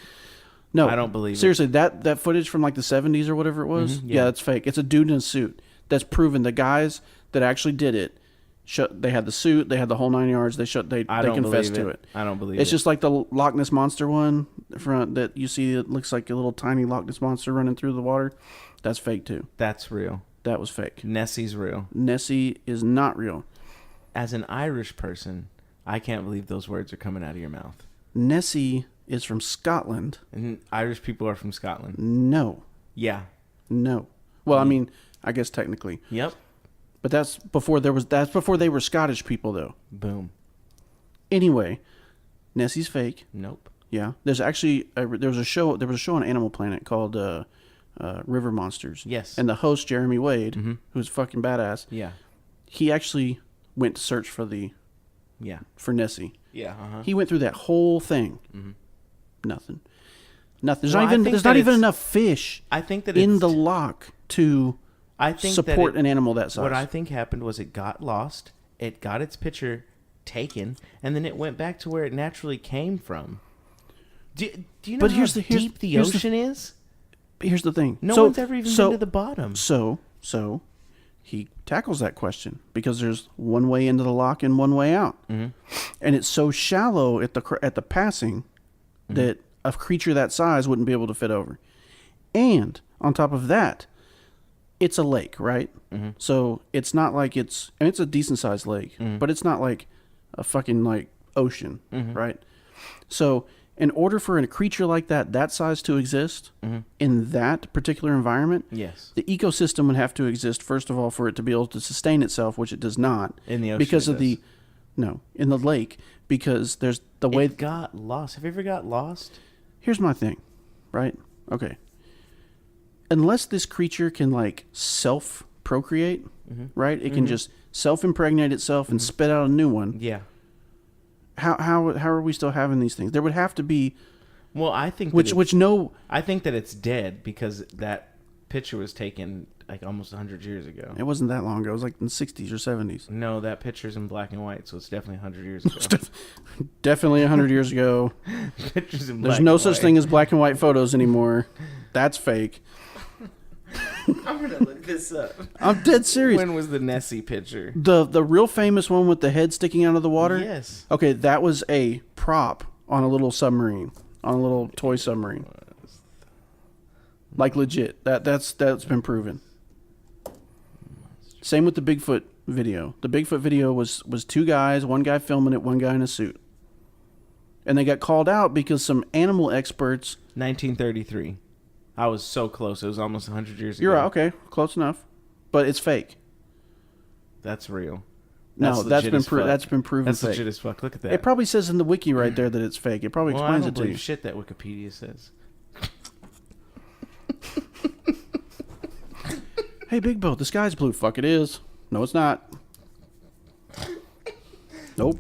No, I don't believe seriously, that footage from like the 70s or whatever it was, yeah, that's fake. It's a dude in a suit. That's proven. The guys that actually did it, they had the suit, they had the whole 9 yards. They confessed to it. I don't believe it. It's just like the Loch Ness Monster one that you see. It looks like a little tiny Loch Ness Monster running through the water. That's fake too. That's real. That was fake. Nessie's real. Nessie is not real. As an Irish person, I can't believe those words are coming out of your mouth. Nessie is from Scotland. And Irish people are from Scotland. No. Yeah. No. Well, I mean, I guess technically. Yep. But that's before they were Scottish people, though. Boom. Anyway, Nessie's fake. Nope. Yeah. There's actually there was a show on Animal Planet called River Monsters. Yes. And the host Jeremy Wade, who's fucking badass. Yeah. He actually went to search for Nessie. Yeah. Uh-huh. He went through that whole thing. Mm-hmm. Nothing. There's well, not even enough fish. I think that in the loch to support an animal that size. What I think happened was it got lost, it got its picture taken, and then it went back to where it naturally came from. Do you know how deep the ocean is? Here's the thing. No one's ever even been to the bottom. So he tackles that question because there's one way into the loch and one way out, and it's so shallow at the passing that a creature that size wouldn't be able to fit over. And on top of that, it's a lake, right? Mm-hmm. So it's not like it's a decent sized lake, but it's not like a fucking like ocean, right? So in order for a creature like that size to exist in that particular environment, yes, the ecosystem would have to exist first of all for it to be able to sustain itself, which it does not in the ocean because of in the lake, because there's the way it got lost. Have you ever got lost? Here's my thing, right? Okay. Unless this creature can like self-procreate, right? It can just self-impregnate itself and spit out a new one. Yeah. How are we still having these things? There would have to be. Well, I think I think that it's dead because that picture was taken like almost 100 years ago. It wasn't that long ago. It was like in the 60s or 70s. No, that picture's in black and white, so it's definitely 100 years ago. Definitely 100 years ago. Pictures in black There's no such thing as black and white photos anymore. That's fake. I'm gonna look this up. I'm dead serious. When was the Nessie picture? The real famous one with the head sticking out of the water? Yes. Okay, that was a prop on a little submarine, on a little toy submarine. Like legit. That's been proven. Same with the Bigfoot video. The Bigfoot video was two guys, one guy filming it, one guy in a suit. And they got called out because some animal experts... 1933. I was so close. It was almost 100 years ago. You're right. Okay, close enough. But it's fake. That's real. No, that's been proven That's fake. legit as fuck. Look at that. It probably says in the wiki right there that it's fake. It probably explains it to you. Shit that Wikipedia says. Hey, BigBo, the sky's blue. Fuck, it is. No, it's not. Nope.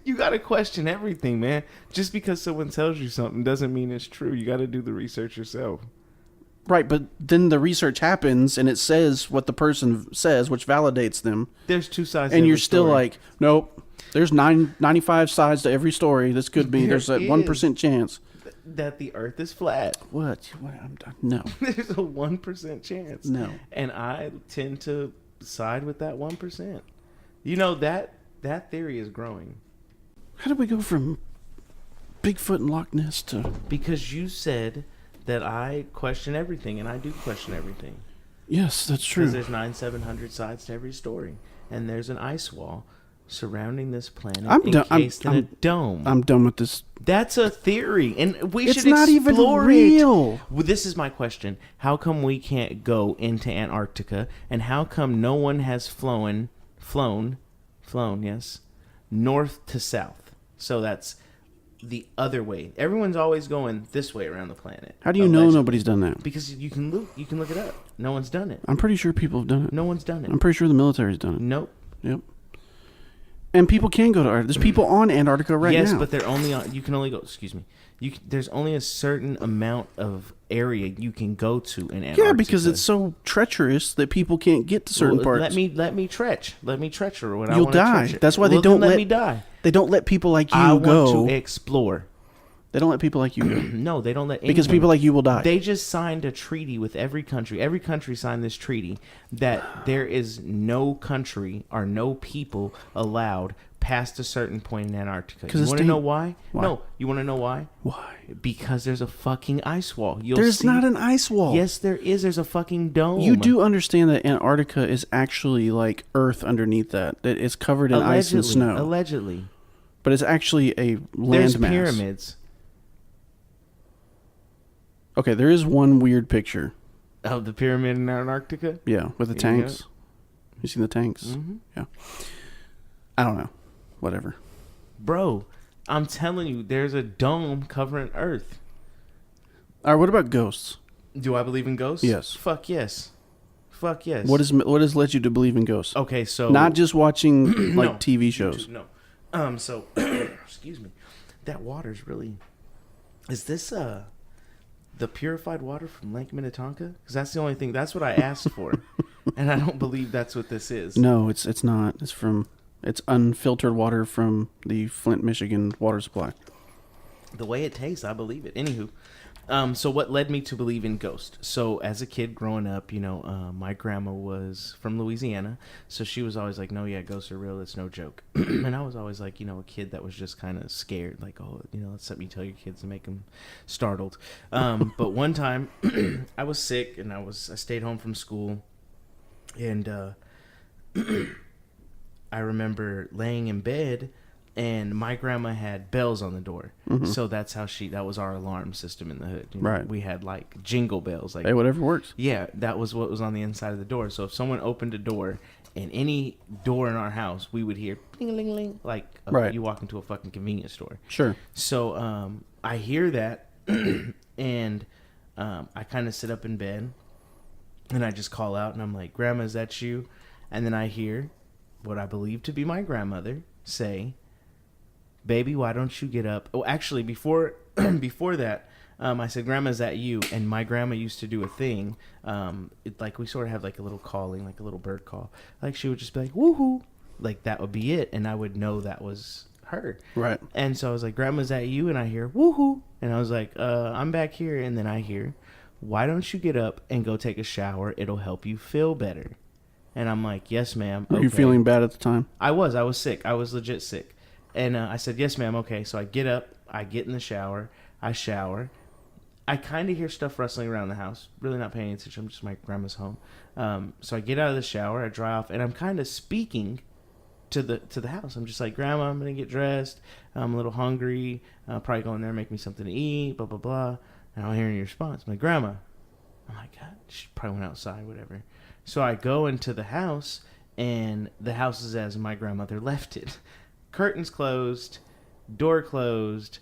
You gotta question everything, man. Just because someone tells you something doesn't mean it's true. You gotta do the research yourself. Right, but then the research happens and it says what the person says, which validates them. There's two sides to and every you're still story. like, nope. There's 95 sides to every story. This could be. There's that 1% chance that the Earth is flat. What? I'm done. No. There's a 1% chance. No. And I tend to side with that 1%. You know that theory is growing. How did we go from Bigfoot and Loch Ness to? Because you said that I question everything, and I do question everything. Yes, that's true. Because there's 700 sides to every story, and there's an ice wall surrounding this planet encased in a dome. I'm done with this. That's a theory, and we should It's not even explore real. it. Well, this is my question: how come we can't go into Antarctica, and how come no one has flown? Yes, north to south. So that's the other way. Everyone's always going this way around the planet. How do you know nobody's done that? Because you can look it up. No one's done it. I'm pretty sure people have done it. No one's done it. I'm pretty sure the military's done it. Nope. Yep. And people can go to Antarctica. There's people on Antarctica right now. Yes, but they're only on. You can only go. Excuse me. There's only a certain amount of area you can go to in Antarctica. Yeah, because it's so treacherous that people can't get to certain parts. Let me tretch. Let me tretch her. When You'll die. That's why they don't let me die. They don't let people like you I go. want to explore. They don't let people like you go. No, they don't let because people like you will die. They just signed a treaty with every country. Every country signed this treaty that there is no country or no people allowed past a certain point in Antarctica. You want to know why? No. You want to know why? Why? Because there's a fucking ice wall. There's not an ice wall. Yes, there is. There's a fucking dome. You do understand that Antarctica is actually like Earth underneath that. That it's covered in ice and snow. Allegedly. But it's actually a landmass. There's pyramids. Okay, there is one weird picture. Of the pyramid in Antarctica? Yeah, with the tanks. You seen the tanks? Mm-hmm. Yeah. I don't know. Whatever. Bro, I'm telling you, there's a dome covering Earth. All right, what about ghosts? Do I believe in ghosts? Yes. Fuck yes. Fuck yes. What has led you to believe in ghosts? Okay, so... Not just watching, like, TV shows. No. So, excuse me. That water's really... Is this, the purified water from Lake Minnetonka? Because that's the only thing... That's what I asked for. And I don't believe that's what this is. No, it's not. It's unfiltered water from the Flint, Michigan water supply. The way it tastes, I believe it. Anywho, so what led me to believe in ghosts? So as a kid growing up, my grandma was from Louisiana, so she was always like, "No, yeah, ghosts are real. It's no joke." And I was always like, a kid that was just kind of scared, like, "Oh, that's something you tell your kids to make them startled." But one time, I was sick and I stayed home from school, and I remember laying in bed, and my grandma had bells on the door. Mm-hmm. So that's how that was our alarm system in the hood. Right. We had like jingle bells. Like, hey, whatever works. Yeah, that was what was on the inside of the door. So if someone opened a door, and any door in our house, we would hear ding-a-ling-a-ling, like you walk into a fucking convenience store. Sure. So I hear that, and I kind of sit up in bed, and I just call out, and I'm like, "Grandma, is that you?" And then I hear what I believe to be my grandmother say, "Baby, why don't you get up?" Oh, actually, before that, I said, "Grandma, is that you?" And my grandma used to do a thing, like we sort of have like a little calling, like a little bird call. Like she would just be like, "Woohoo!" Like that would be it, and I would know that was her. Right. And so I was like, "Grandma, is that you?" And I hear, "Woohoo!" And I was like, "I'm back here." And then I hear, "Why don't you get up and go take a shower? It'll help you feel better." And I'm like, "Yes, ma'am." Were you feeling bad at the time? I was sick. I was legit sick. And I said, "Yes, ma'am." Okay. So I get up, I get in the shower, I shower, I kind of hear stuff rustling around the house. Really not paying attention. I'm just my grandma's home. So I get out of the shower, I dry off, and I'm kind of speaking to the house. I'm just like, Grandma, I'm gonna get dressed. I'm a little hungry. I'll probably go in there and make me something to eat. Blah blah blah. And I don't hear any response. I'm like, Grandma. I'm like, God, she probably went outside, whatever. So I go into the house, and the house is as my grandmother left it. Curtains closed, door closed.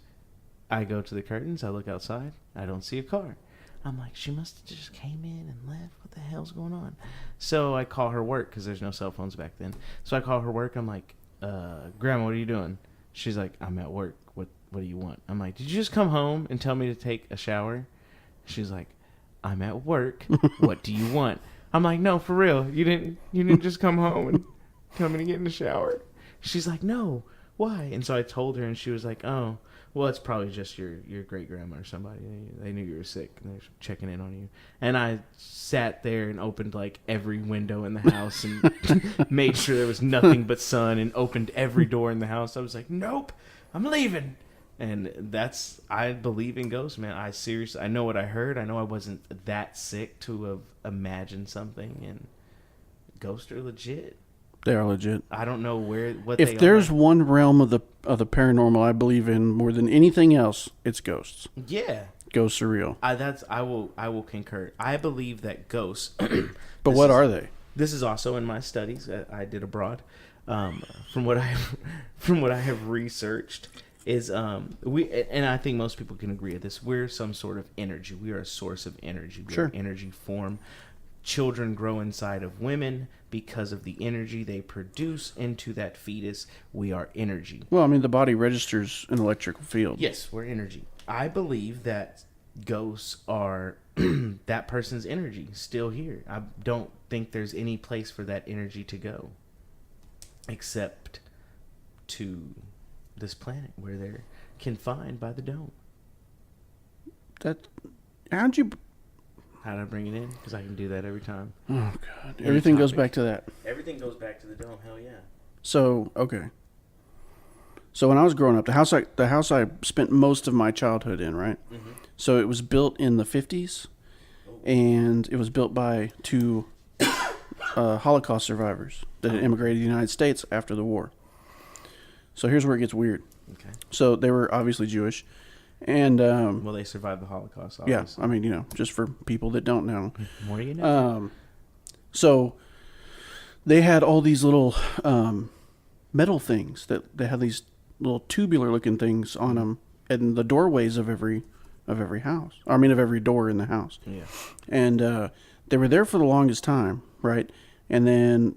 I go to the curtains. I look outside. I don't see a car. I'm like, she must have just came in and left. What the hell's going on? So I call her work because there's no cell phones back then. So I call her work. I'm like, Grandma, what are you doing? She's like, I'm at work. What do you want? I'm like, did you just come home and tell me to take a shower? She's like, I'm at work. What do you want? I'm like, no, for real. You didn't just come home and tell me to get in the shower. She's like, no, why? And so I told her, and she was like, oh, well, it's probably just your great grandma or somebody. They knew you were sick, and they're checking in on you. And I sat there and opened like every window in the house and made sure there was nothing but sun, and opened every door in the house. I was like, nope, I'm leaving. And I believe in ghosts, man. I know what I heard. I know I wasn't that sick to have imagined something, and ghosts are legit. They are legit. I don't know what if there's one realm of the paranormal I believe in more than anything else, it's ghosts. Yeah. Ghosts are real. I will concur. I believe that ghosts. But what are they? This is also in my studies that I did abroad. From what I have researched. Is and I think most people can agree with this. We're some sort of energy. We are a source of energy. We are energy form. Children grow inside of women because of the energy they produce into that fetus. We are energy. Well, I mean, the body registers an electrical field. Yes, we're energy. I believe that ghosts are that person's energy still here. I don't think there's any place for that energy to go except to this planet where they're confined by the dome. How did I bring it in? Because I can do that every time. Oh God! Everything goes back to that. Everything goes back to the dome. Hell yeah. So okay. So when I was growing up, the house I spent most of my childhood in, right? Mm-hmm. So it was built in the 50s, and it was built by two Holocaust survivors that had immigrated to the United States after the war. So here's where it gets weird. Okay. So they were obviously Jewish, and well, they survived the Holocaust. Obviously. Yeah, I mean, just for people that don't know, more you know. So they had all these little metal things that they had these little tubular-looking things on them, in the doorways of every house. I mean, of every door in the house. Yeah. And they were there for the longest time, right? And then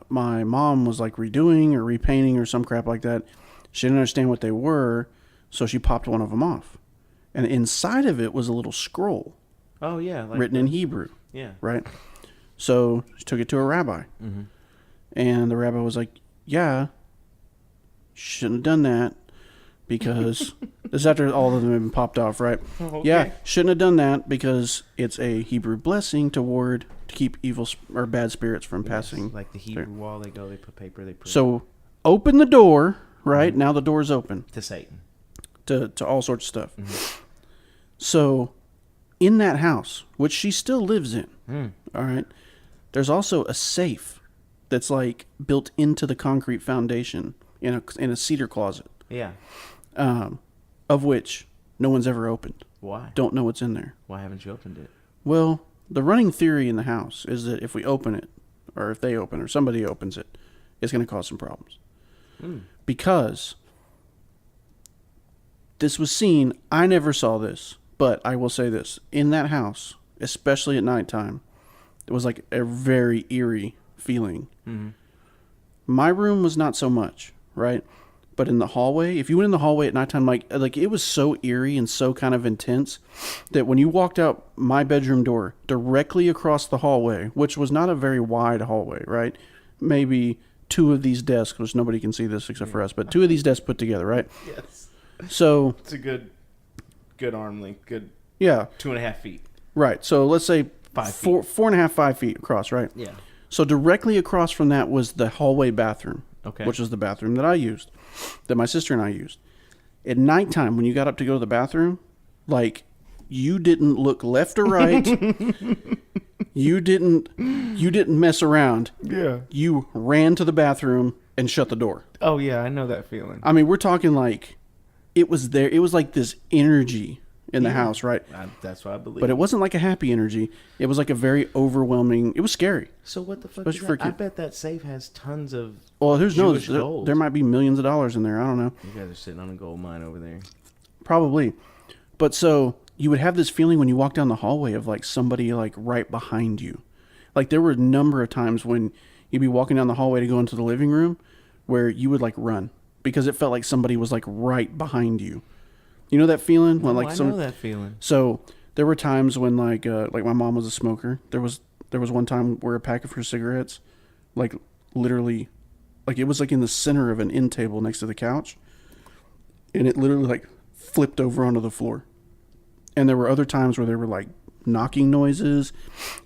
my mom was like redoing or repainting or some crap like that. She didn't understand what they were, so she popped one of them off. And inside of it was a little scroll. Oh, yeah. Written in Hebrew. Yeah. Right? So she took it to a rabbi. Mm-hmm. And the rabbi was like, yeah, shouldn't have done that because... this is after all of them had been popped off, right? Oh, okay. Yeah, shouldn't have done that because it's a Hebrew blessing to keep evil or bad spirits from passing. Like the Hebrew wall, they put paper, they put. So open the door, right? Mm-hmm. Now the door's open. To Satan. To all sorts of stuff. Mm-hmm. So in that house, which she still lives in, all right, there's also a safe that's like built into the concrete foundation in a cedar closet. Yeah. Of which no one's ever opened. Why? Don't know what's in there. Why haven't you opened it? Well, the running theory in the house is that if we open it, or if they open, or somebody opens it, it's going to cause some problems. Because this was seen, I never saw this, but I will say this. In that house, especially at nighttime, it was like a very eerie feeling. Mm-hmm. My room was not so much, right? But in the hallway, if you went in the hallway at nighttime, like it was so eerie and so kind of intense that when you walked out my bedroom door, directly across the hallway, which was not a very wide hallway, right? Maybe two of these desks, which nobody can see this except for us, but two of these desks put together, right? Yes. So it's a good arm length, good. Yeah. 2.5 feet. Right. So let's say 5 feet. 4.5, 5 feet across, right? Yeah. So directly across from that was the hallway bathroom. Okay. Which was the bathroom that I used, that my sister and I used. At nighttime, when you got up to go to the bathroom, like You didn't look left or right. You didn't mess around. Yeah. You ran to the bathroom and shut the door. Oh, yeah, I know that feeling. I mean, we're talking like it was there. It was like this energy in the house, right? That's what I believe. But it wasn't like a happy energy. It was like a very overwhelming. It was scary. So what the fuck Especially is for a that? I kid. bet that safe has tons of Well, Jewish gold. there might be millions of dollars in there. I don't know. You guys are sitting on a gold mine over there. Probably. But so you would have this feeling when you walk down the hallway of like somebody like right behind you. Like there were a number of times when you'd be walking down the hallway to go into the living room where you would like run because it felt like somebody was like right behind you. You know that feeling? When, like, I know that feeling. So there were times when like my mom was a smoker. There was one time where a pack of her cigarettes, like literally, like it was like in the center of an end table next to the couch, and it literally like flipped over onto the floor. And there were other times where there were like knocking noises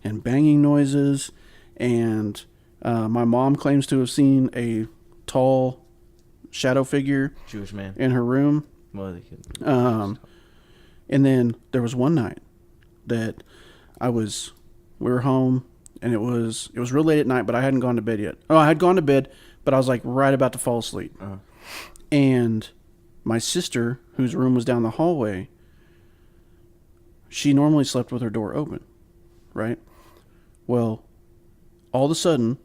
and banging noises, and my mom claims to have seen a tall shadow figure, Jewish man, in her room. Well, they could. And then there was one night that we were home, and it was real late at night, but I hadn't gone to bed yet. Oh, I had gone to bed, but I was like right about to fall asleep. Uh-huh. And my sister, whose room was down the hallway, she normally slept with her door open, right? Well, all of a sudden,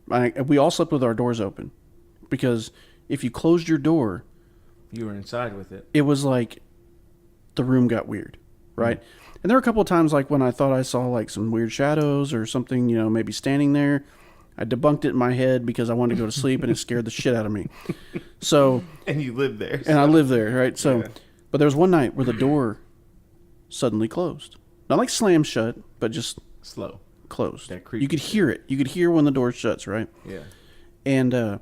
we all slept with our doors open, because if you closed your door, you were inside with it. It was like the room got weird, right? Mm-hmm. And there were a couple of times like when I thought I saw like some weird shadows or something, you know, maybe standing there. I debunked it in my head because I wanted to go to sleep, and it scared the shit out of me. So, and you lived there. And I lived there, right? So, yeah. But there was one night where the door suddenly closed. Not like slammed shut, but just slow closed. That creep. You could hear it. You could hear when the door shuts, right? Yeah. And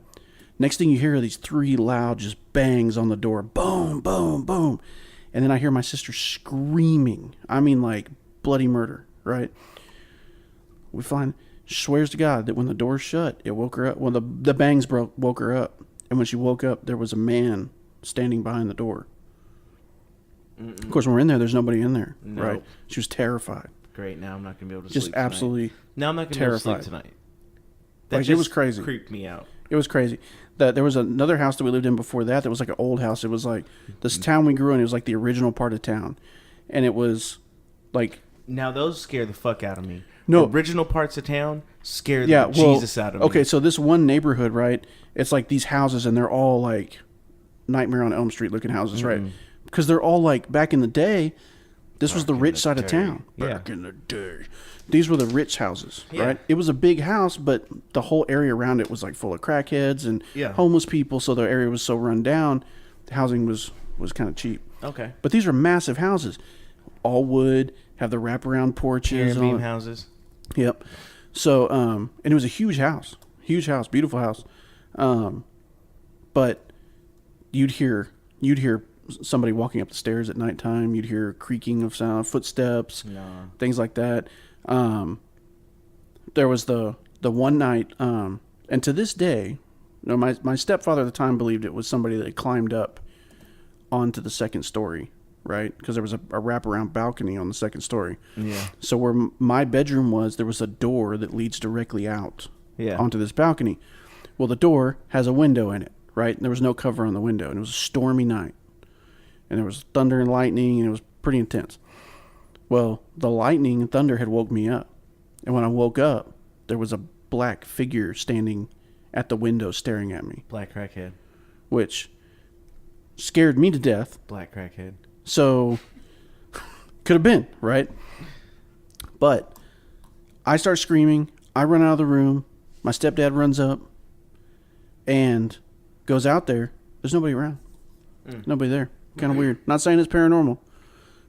next thing you hear are these 3 loud just bangs on the door. Boom, boom, boom. And then I hear my sister screaming. I mean, like bloody murder, right? We find, swears to God that when the door shut, it woke her up. When the bangs woke her up. And when she woke up, there was a man standing behind the door. Mm-mm. Of course, when we're in there, there's nobody in there, right? She was terrified. Great, now I'm not going to be able to just sleep tonight. Absolutely Now I'm not going to be able to sleep tonight. That like, it was crazy. Creeped me out. It was crazy. There was another house that we lived in before that was like an old house. It was like this town we grew in. It was like the original part of town. And it was Now those scare the fuck out of me. No. The original parts of town scare the Jesus out of me. Okay, so this one neighborhood, right? It's like these houses, and they're all like Nightmare on Elm Street looking houses, right? Because they're all like, back in the day, this was the rich side of town. Back in the day. These were the rich houses, right? It was a big house, but the whole area around it was like full of crackheads and homeless people, so the area was so run down, the housing was kind of cheap. Okay. But these are massive houses. All wood, have the wraparound porches. Beam houses. Yep. So, and it was a huge house, beautiful house. But you'd hear somebody walking up the stairs at nighttime. You'd hear creaking of sound, footsteps, things like that. There was the one night, and to this day, you know, my stepfather at the time believed it was somebody that climbed up onto the second story, right? Because there was a wraparound balcony on the second story. Yeah. So where my bedroom was, there was a door that leads directly out onto this balcony. Well, the door has a window in it, right? And there was no cover on the window, and it was a stormy night. And there was thunder and lightning, and it was pretty intense. Well, the lightning and thunder had woke me up. And when I woke up, there was a black figure standing at the window staring at me. Black crackhead. Which scared me to death. Black crackhead. So, could have been, right? But I start screaming. I run out of the room. My stepdad runs up and goes out there. There's nobody around. Nobody there. Kind of weird. Not saying it's paranormal,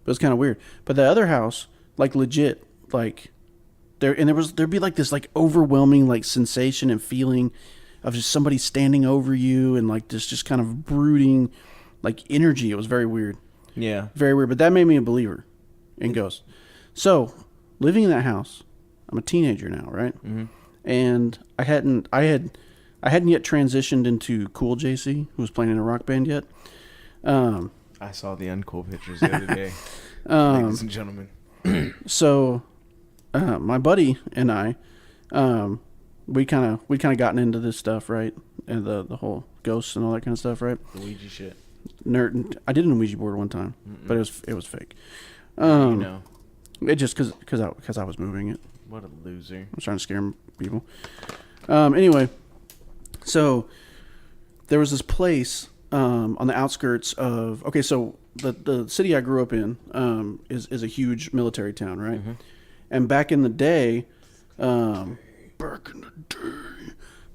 but it's kind of weird. But the other house, like legit, like there'd be like this like overwhelming like sensation and feeling of just somebody standing over you, and like this just kind of brooding like energy. It was very weird. Yeah. Very weird. But that made me a believer in ghosts. So, living in that house, I'm a teenager now, right? Mm-hmm. And I hadn't yet transitioned into Cool JC, who was playing in a rock band yet. I I saw the uncool pictures the other day, ladies and gentlemen. So, my buddy and I, we kind of gotten into this stuff, right? And the whole ghosts and all that kind of stuff, right? The Ouija shit. Nerd. I did an Ouija board one time, but it was fake. It just because I was moving it. What a loser! I was trying to scare people. Anyway, so there was this place on the outskirts of. Okay, so the city I grew up in is a huge military town, right? Mm-hmm. And back in the day,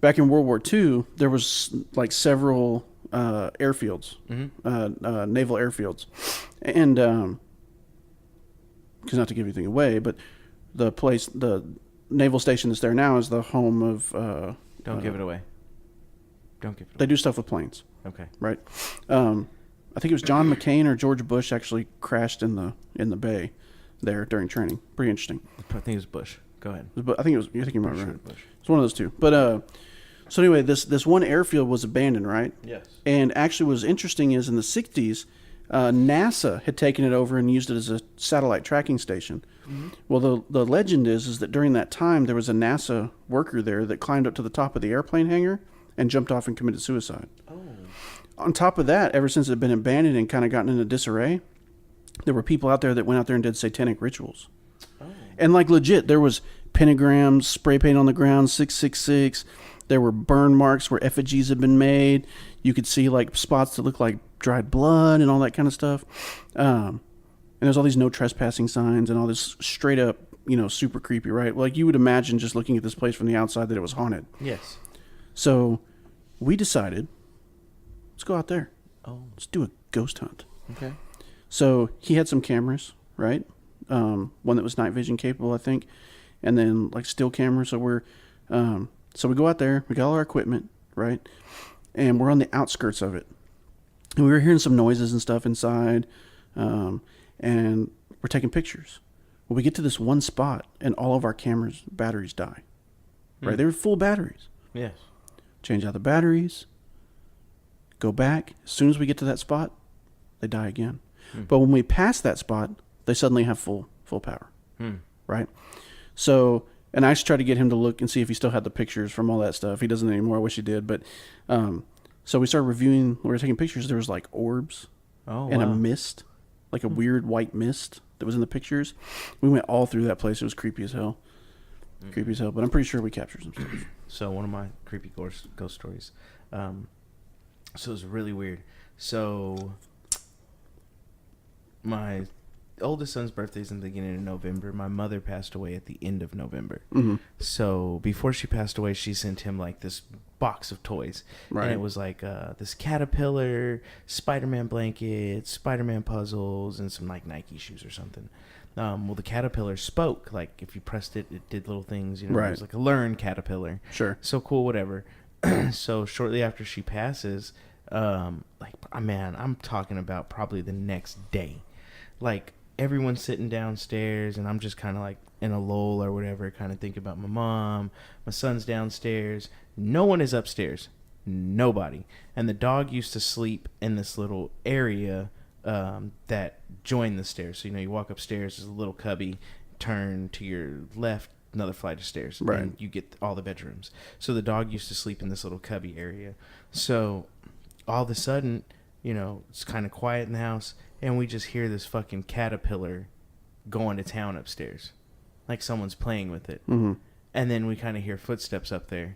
back in World War II, there was like several airfields, naval airfields, and because not to give anything away, but the naval station that's there now is the home of. Don't give it away. Don't give it away. They do stuff with planes. Okay. Right. I think it was John McCain or George Bush actually crashed in the bay there during training. Pretty interesting. I think it was Bush. Go ahead. But I think it was. You're thinking about right. Bush. It's one of those two. But so anyway, this one airfield was abandoned, right? Yes. And actually, what was interesting is in the '60s, NASA had taken it over and used it as a satellite tracking station. Mm-hmm. Well, the legend is that during that time there was a NASA worker there that climbed up to the top of the airplane hangar and jumped off and committed suicide. Oh. On top of that, ever since it had been abandoned and kind of gotten into disarray, there were people out there that went out there and did satanic rituals. Oh. And like legit, there was pentagrams, spray paint on the ground, 666. There were burn marks where effigies had been made. You could see like spots that looked like dried blood and all that kind of stuff. And there's all these no trespassing signs and all this straight up, super creepy, right? Like you would imagine just looking at this place from the outside that it was haunted. Yes. So we decided, let's go out there. Oh. Let's do a ghost hunt. Okay. So he had some cameras, right? One that was night vision capable, I think. And then like still cameras. So we go out there, we got all our equipment, right? And we're on the outskirts of it. And we were hearing some noises and stuff inside. And we're taking pictures. Well, we get to this one spot and all of our cameras' batteries die. Right? They were full batteries. Yes. Change out the batteries. Go back. As soon as we get to that spot, they die again. But when we pass that spot, they suddenly have full power. Right? So, and I just tried to get him to look and see if he still had the pictures from all that stuff. He doesn't anymore. I wish he did. But so we started reviewing. We were taking pictures. There was like orbs and a mist, like a weird white mist that was in the pictures. We went all through that place. It was creepy as hell. Creepy as hell. But I'm pretty sure we captured some stuff. So one of my creepy ghost stories. So it was really weird. So my oldest son's birthday is in the beginning of November. My mother passed away at the end of November. Mm-hmm. So before she passed away, she sent him like this box of toys. Right. And it was like this caterpillar, Spider-Man blankets, Spider-Man puzzles, and some like Nike shoes or something. Well, the caterpillar spoke. Like if you pressed it, it did little things. Right. It was like a learned caterpillar. Sure. So cool, whatever. So shortly after she passes, I'm talking about probably the next day. Like everyone's sitting downstairs and I'm just kind of like in a lull or whatever, kind of think about my mom. My son's downstairs. No one is upstairs. Nobody. And the dog used to sleep in this little area that joined the stairs. So, you walk upstairs, there's a little cubby, turn to your left, another flight of stairs. Right. And you get all the bedrooms. So the dog used to sleep in this little cubby area. So all of a sudden, it's kind of quiet in the house. And we just hear this fucking caterpillar going to town upstairs. Like someone's playing with it. Mm-hmm. And then we kind of hear footsteps up there.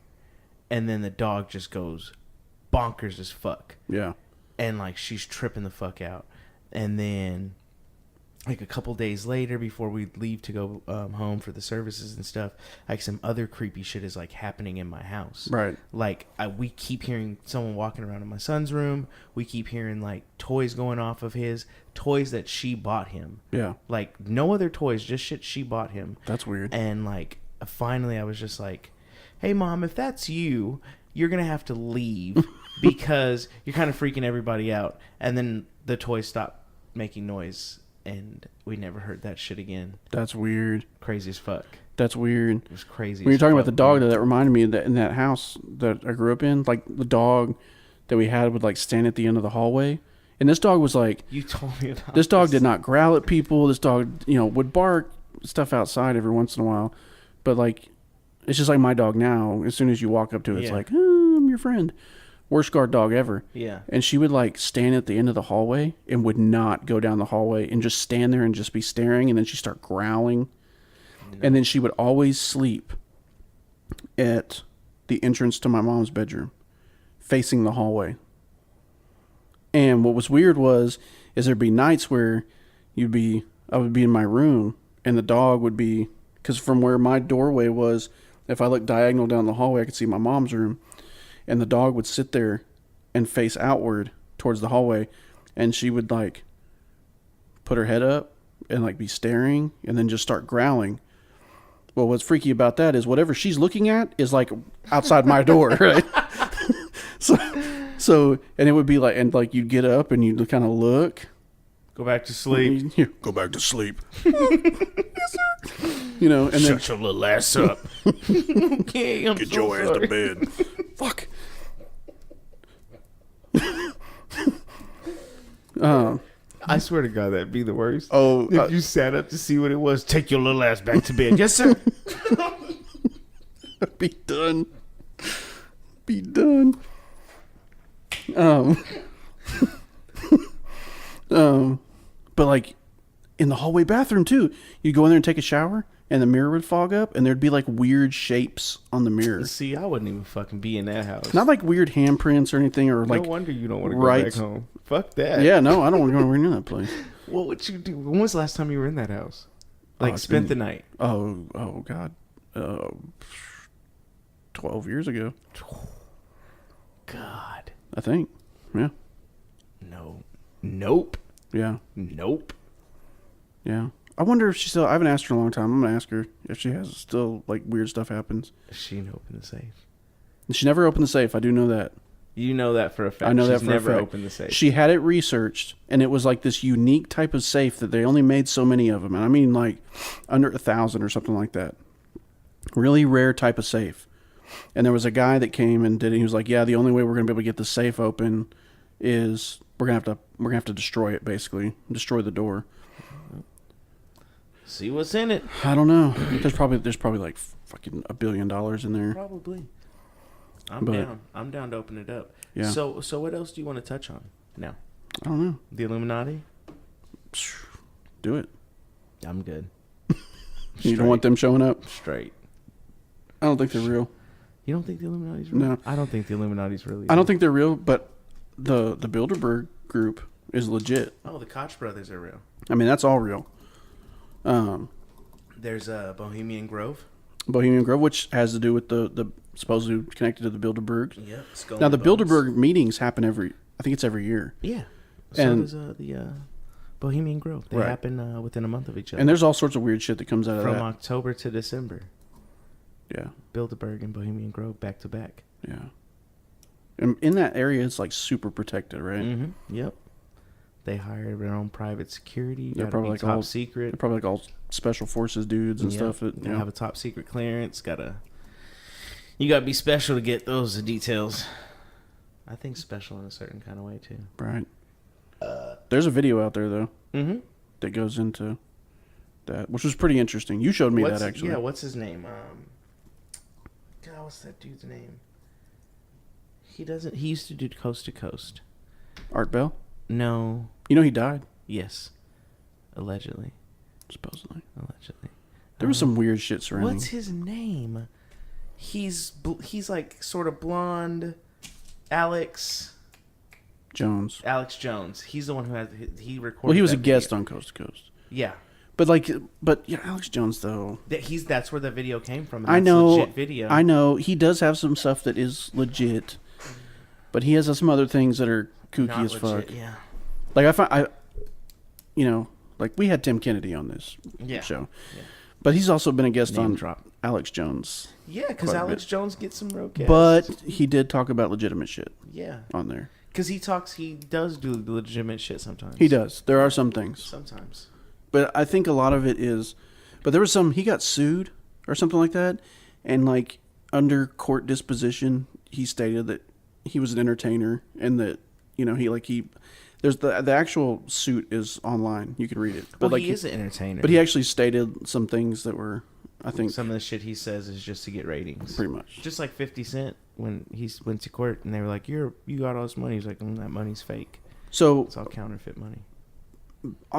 And then the dog just goes bonkers as fuck. Yeah. And like she's tripping the fuck out. And then like a couple days later, before we leave to go home for the services and stuff, like some other creepy shit is like happening in my house. Right. Like we keep hearing someone walking around in my son's room. We keep hearing like toys going off of his toys that she bought him. Yeah. Like no other toys, just shit she bought him. That's weird. And like finally I was just like, hey mom, if that's you, you're going to have to leave because you're kind of freaking everybody out. And then the toys stopped making noise. And we never heard that shit again. That's weird. Crazy as fuck. That's weird. It was crazy. When you're talking about the dog, that reminded me that in that house that I grew up in, like the dog that we had would like stand at the end of the hallway And this dog was like, you told me about this dog did not growl at people. This dog, would bark stuff outside every once in a while. But like, it's just like my dog now. As soon as you walk up to it, it's like, oh, I'm your friend. Worst guard dog ever. Yeah. And she would like stand at the end of the hallway and would not go down the hallway and just stand there and just be staring. And then she'd start growling. No. And then she would always sleep at the entrance to my mom's bedroom, facing the hallway. And what was weird is there'd be nights where I would be in my room and the dog would be, because from where my doorway was, if I looked diagonal down the hallway, I could see my mom's room, and the dog would sit there and face outward towards the hallway, and she would like put her head up and like be staring and then just start growling. Well, what's freaky about that is whatever she's looking at is like outside my door, right? So, and it would be like, and like you'd get up and you'd kind of look. Go back to sleep. Go back to sleep. Yes, sir. And then shut your little ass up. Okay, I'm get so your sorry. ass to bed. Fuck. I swear to God, that'd be the worst. Oh, if you sat up to see what it was, take your little ass back to bed. Yes, sir. Be done. Be done. But like in the hallway bathroom too, you'd go in there and take a shower and the mirror would fog up and there'd be like weird shapes on the mirror. See, I wouldn't even fucking be in that house. Not like weird handprints or anything, or like. No wonder you don't want to go back home. Fuck that. Yeah, no, I don't want to go near that place. What would you do? When was the last time you were in that house? Like spent the night? Oh God, 12 years ago. God. I think. Yeah. No. Nope. Yeah. Nope. Yeah. I wonder if she still. I haven't asked her in a long time. I'm gonna ask her if she has still like weird stuff happens. She didn't open the safe. She never opened the safe. I do know that. You know that for a fact. I know She's that for never a fact. Opened the safe. She had it researched, and it was like this unique type of safe that they only made so many of them, and I mean like under 1,000 or something like that. Really rare type of safe. And there was a guy that came and did it. He was like, "Yeah, the only way we're gonna be able to get the safe open is we're gonna have to destroy it, basically, destroy the door." See what's in it. I don't know. There's probably like fucking $1 billion in there. Probably. I'm down to open it up. Yeah. So what else do you want to touch on now? I don't know. The Illuminati? Do it. I'm good. You don't want them showing up? Straight. I don't think they're real. You don't think the Illuminati's real? No. I don't think the Illuminati's really real. I don't think they're real, but the Bilderberg group is legit. Oh, the Koch brothers are real. I mean, that's all real. There's Bohemian Grove. Bohemian Grove, which has to do with the supposedly connected to the Bilderbergs. Yep. Now, the Bilderberg meetings happen every year. Yeah. So does the Bohemian Grove. They happen within a month of each other. And there's all sorts of weird shit that comes out of that. From October to December. Yeah. Bilderberg and Bohemian Grove back to back. Yeah. And in that area, it's like super protected, right? Mm-hmm. Yep. They hire their own private security. They're probably like top all secret. They're probably like all special forces dudes and stuff. They have a top secret clearance. You gotta be special to get those details. I think special in a certain kind of way too. Right. There's a video out there though. Mm-hmm. That goes into that, which was pretty interesting. You showed me that actually. Yeah. What's his name? God, what's that dude's name? He used to do Coast to Coast. Art Bell? No. You know he died? Yes. Allegedly. Supposedly. Allegedly. There was some weird shit surrounding. What's his name? He's like sort of blonde. Alex Jones. He's the one who he recorded. Well, he was a video. guest on Coast to Coast. Yeah. But Alex Jones though. That's where the video came from. I know. Legit video. I know. He does have some stuff that is legit, but he has some other things that are kooky Not as legit, fuck. Yeah. Like like we had Tim Kennedy on this show, but he's also been a guest on Alex Jones. Yeah, because Alex Jones gets some roadcasts. But he did talk about legitimate shit. Yeah. On there. Because he does do legitimate shit sometimes. He does. There are some things. Sometimes. But I think a lot of it is, but there was he got sued or something like that, and under court disposition, he stated that he was an entertainer and that there's the actual suit is online. You can read it. But he is an entertainer. But he actually stated some things that were, I think, some of the shit he says is just to get ratings. Pretty much. Just like 50 Cent when he went to court and they were like, you got all this money. He's like, that money's fake. So it's all counterfeit money.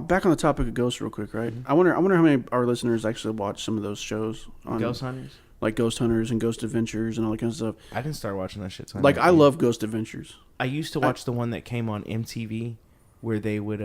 Back on the topic of ghosts real quick, right? Mm-hmm. I wonder how many of our listeners actually watch some of those shows on Ghost Hunters? Like Ghost Hunters and Ghost Adventures and all that kind of stuff. I didn't start watching that shit. Like, I love Ghost Adventures. I used to watch the one that came on MTV where they would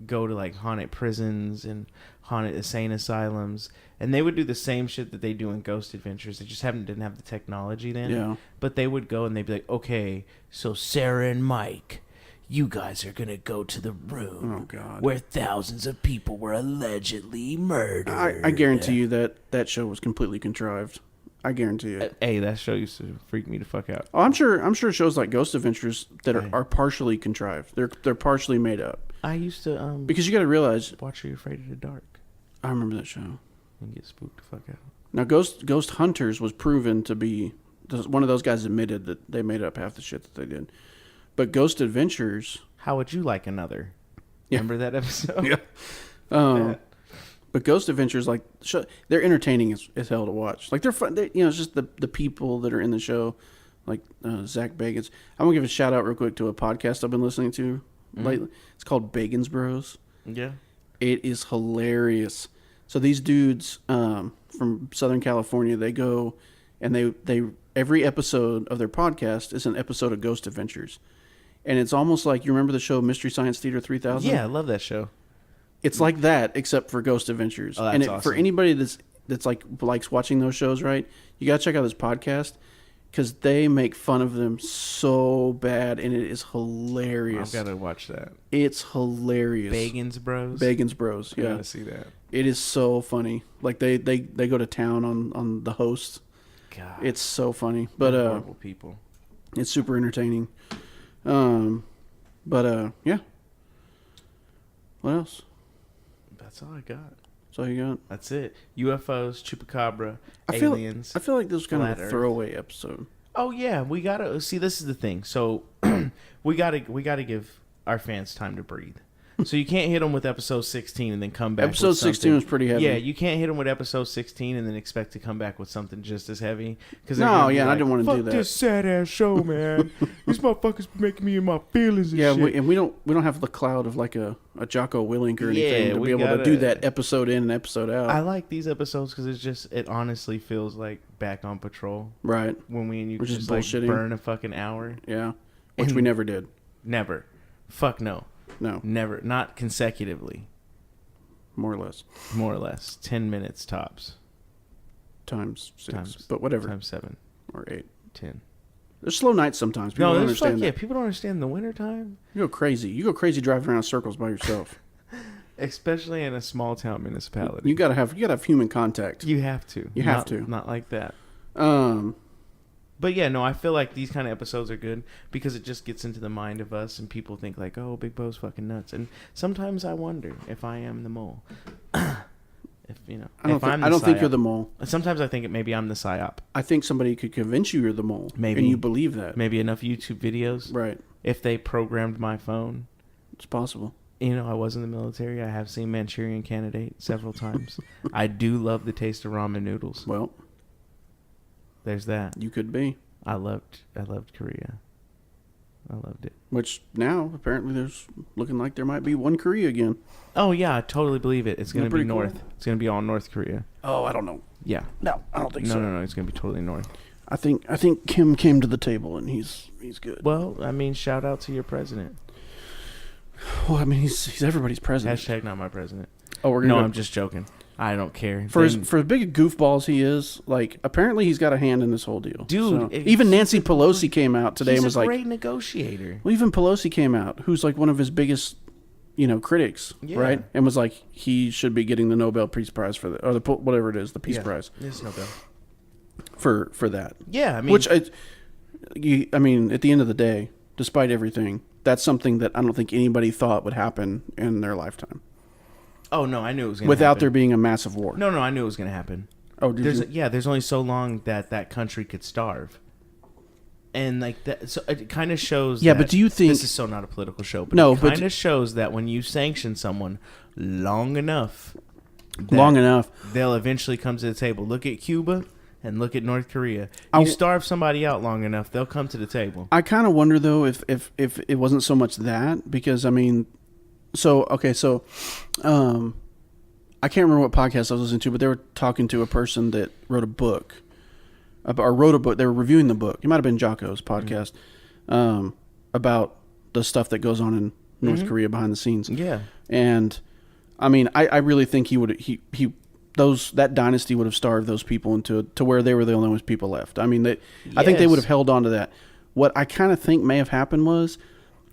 go to like haunted prisons and haunted insane asylums, and they would do the same shit that they do in Ghost Adventures. They just didn't have the technology then. Yeah. But they would go and they'd be like, okay, so Sarah and Mike, you guys are going to go to the room where thousands of people were allegedly murdered. I guarantee you that show was completely contrived. I guarantee it. Hey, that show used to freak me the fuck out. Oh, I'm sure shows like Ghost Adventures that are partially contrived. They're partially made up. I used to because you got to realize, watch Are You Afraid of the Dark? I remember that show. And get spooked the fuck out. Now Ghost Hunters was proven to be, one of those guys admitted that they made up half the shit that they did. But Ghost Adventures... How would you like another? Yeah. Remember that episode? Yeah. But Ghost Adventures, like, they're entertaining as hell to watch. Like, they're fun. It's just the people that are in the show, like Zach Bagans. I'm going to give a shout out real quick to a podcast I've been listening to lately. It's called Bagans Bros. Yeah. It is hilarious. So these dudes from Southern California, they go and they every episode of their podcast is an episode of Ghost Adventures. And it's almost like, you remember the show Mystery Science Theater 3000? Yeah, I love that show. It's like that, except for Ghost Adventures. Oh, that's awesome. For anybody that's like likes watching those shows, right? You gotta check out this podcast because they make fun of them so bad, and it is hilarious. I've got to watch that. It's hilarious. Bagans Bros. Yeah, I gotta see that. It is so funny. Like they go to town on the host. God, it's so funny. But horrible people. It's super entertaining. Yeah. What else? That's all I got. That's all you got? That's it. UFOs, Chupacabra, aliens. I feel like this was kind of a throwaway episode. Oh yeah, we gotta see. This is the thing. So we gotta give our fans time to breathe. So you can't hit them with episode 16 and then come back. Episode 16 was pretty heavy. Yeah, you can't hit them with episode 16 and then expect to come back with something just as heavy. I didn't want to do that. Fuck this sad ass show, man. These motherfuckers making me in my feelings and shit. We don't have the cloud of like a Jocko Willink or anything to be able to do that episode in and episode out. I like these episodes because it honestly feels like back on patrol. Right. When we and you just like burn a fucking hour. Yeah. Which we never did. Never. Fuck no. No. Never. Not consecutively. More or less. 10 minutes tops. Times 6. But whatever. Times 7. Or 8. 10. There's slow nights sometimes. People don't understand that. People don't understand the winter time. You go crazy. You go crazy driving around in circles by yourself. Especially in a small town municipality. You gotta have human contact. You have to. You have to. Not like that. But yeah, no, I feel like these kind of episodes are good because it just gets into the mind of us and people think like, oh, BigBo's fucking nuts. And sometimes I wonder if I am the mole. I don't think you're the mole. Sometimes I think maybe I'm the psyop. I think somebody could convince you you're the mole. Maybe. And you believe that. Maybe enough YouTube videos. Right. If they programmed my phone. It's possible. I was in the military. I have seen Manchurian Candidate several times. I do love the taste of ramen noodles. Well. There's that. You could be. I loved Korea. I loved it. Which now apparently there's looking like there might be one Korea again. Oh yeah, I totally believe it. It's gonna be north. Cool. It's gonna be all North Korea. Oh, I don't know. Yeah. No, I don't think so. No. It's gonna be totally north. I think Kim came to the table and he's good. Well, I mean, shout out to your president. Well, I mean, he's everybody's president. Hashtag not my president. Oh, we're gonna. No, I'm just joking. I don't care. For as big goofballs he is, like, apparently he's got a hand in this whole deal. Dude. So, even Nancy Pelosi came out today and was like... He's a great negotiator. Well, even Pelosi came out, who's like one of his biggest, critics, right? And was like, he should be getting the Nobel Peace Prize for the... Or the whatever it is, the Peace Prize. It's Nobel. For that. Yeah, I mean... Which, at the end of the day, despite everything, that's something that I don't think anybody thought would happen in their lifetime. Oh, no, I knew it was going to happen. Without there being a massive war. No, I knew it was going to happen. Oh, did you? Yeah, there's only so long that country could starve. And like that, so it kind of shows. Yeah, that but do you think this is so not a political show? But No, it but kind of shows that when you sanction someone long enough, they'll eventually come to the table. Look at Cuba and look at North Korea. You starve somebody out long enough, they'll come to the table. I kind of wonder though if it wasn't so much that, because I mean, I can't remember what podcast I was listening to, but they were talking to a person that wrote a book. They were reviewing the book. It might have been Jocko's podcast about the stuff that goes on in North Korea behind the scenes. Yeah, and I mean, I really think that dynasty would have starved those people to where they were the only people left. I mean, I think they would have held on to that. What I kind of think may have happened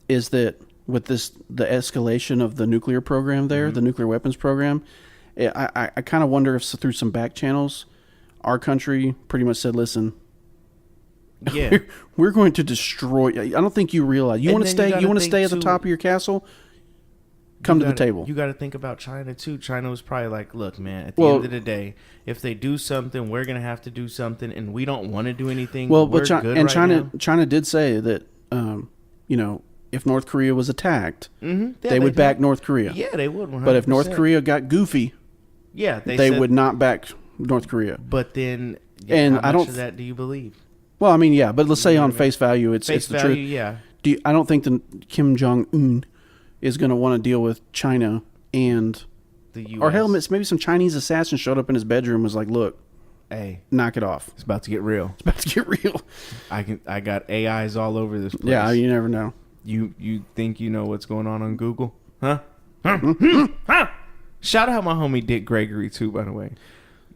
is that with the escalation of the nuclear program there, the nuclear weapons program, I kind of wonder if through some back channels, our country pretty much said, listen, we're going to destroy. I don't think you realize. You want to stay at the top of your castle? Come to the table. You got to think about China too. China was probably like, look, man, at the end of the day, if they do something, we're going to have to do something, and we don't want to do anything. Well, but China did say that, if North Korea was attacked, they would back North Korea. Yeah, they would. 100%. But if North Korea got goofy, they would not back North Korea. But then, and how much of that do you believe? Well, I mean, yeah, but let's say on face value, it's the truth. Yeah. I don't think that Kim Jong-un is going to want to deal with China and the U.S. Or hell, maybe some Chinese assassin showed up in his bedroom and was like, look, hey, knock it off. It's about to get real. It's about to get real. I got AIs all over this place. Yeah, you never know. You think you know what's going on Google? Huh? Shout out my homie Dick Gregory too, by the way.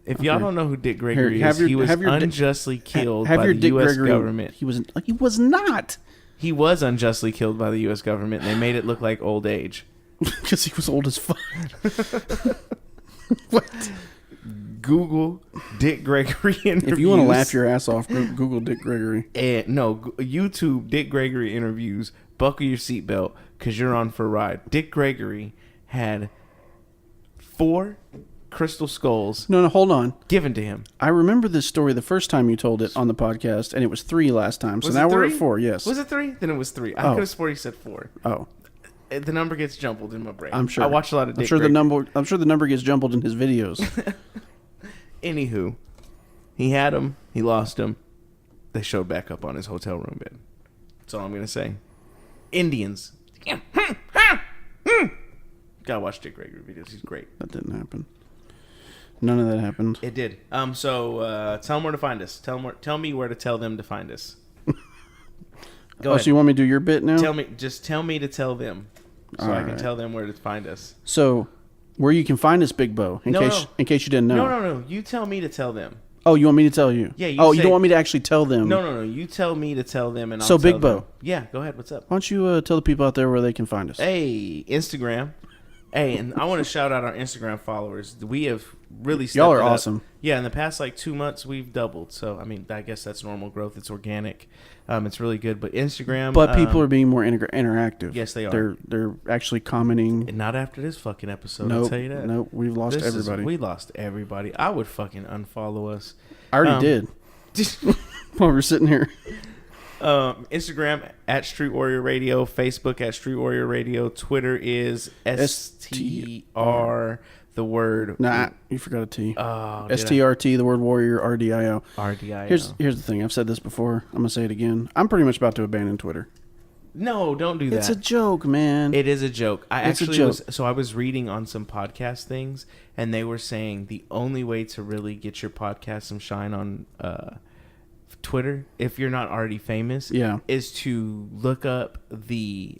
If y'all don't know who Dick Gregory is, he was unjustly killed by the U.S. government. He was not. He was unjustly killed by the U.S. government, and they made it look like old age. Because he was old as fuck. What? Google Dick Gregory interviews. If you want to laugh your ass off, Google Dick Gregory. YouTube Dick Gregory interviews. Buckle your seatbelt, because you're on for a ride. Dick Gregory had 4 crystal skulls. No, hold on. Given to him. I remember this story the first time you told it on the podcast, and it was 3 last time. So now we're at 4. Yes. Was it 3? Then it was 3. I could have sworn he said 4. Oh. The number gets jumbled in my brain. I'm sure. I watched a lot of Dick Gregory. I'm sure the number gets jumbled in his videos. Anywho, he had him. He lost him. They showed back up on his hotel room bed. That's all I'm going to say. Indians. Gotta watch Dick Gregory videos. He's great. That didn't happen. None of that happened. It did. So tell them where to find us. Tell me where to tell them to find us. Go ahead. So you want me to do your bit now? Tell me to tell them, so I can tell them where to find us. So, where you can find us, BigBo, in case you didn't know. No. You tell me to tell them. Oh, you want me to tell you? Yeah. You don't want me to actually tell them? No. You tell me to tell them, and I'll tell them. BigBo. Yeah. Go ahead. What's up? Why don't you tell the people out there where they can find us? Hey, Instagram. Hey, and I want to shout out our Instagram followers. We have really stepped Y'all are it up. awesome. Yeah, in the past 2 months, we've doubled. So, I mean, I guess that's normal growth. It's organic. It's really good. But Instagram... But people are being more interactive. Yes, they are. They're actually commenting. And not after this fucking episode, I'll tell you that. Nope, we've lost everybody. We lost everybody. I would fucking unfollow us. I already did. While we're sitting here. Instagram at Street Warrior Radio, Facebook at Street Warrior Radio, Twitter is STR the word. Nah, you forgot a T. Oh, STRT the word warrior RDIO. RDIO. Here's the thing. I've said this before. I'm gonna say it again. I'm pretty much about to abandon Twitter. No, don't do that. It's a joke, man. It is a joke. I was reading on some podcast things, and they were saying the only way to really get your podcast some shine on Twitter, if you're not already famous, is to look up the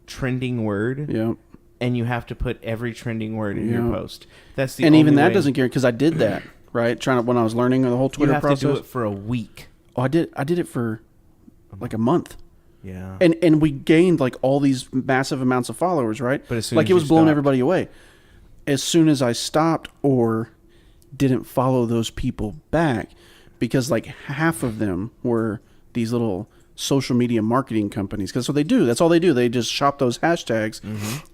trending word. Yeah. And you have to put every trending word in your post. That's the and only even that way. Doesn't care, because I did that right. When I was learning the whole Twitter process. You have to do it for a week. Oh, I did it for like a month. Yeah. And we gained like all these massive amounts of followers, right? But as soon as it was blowing everybody away. As soon as I stopped or didn't follow those people back, because like half of them were these little social media marketing companies, because that's what they do. That's all they do. They just shop those hashtags,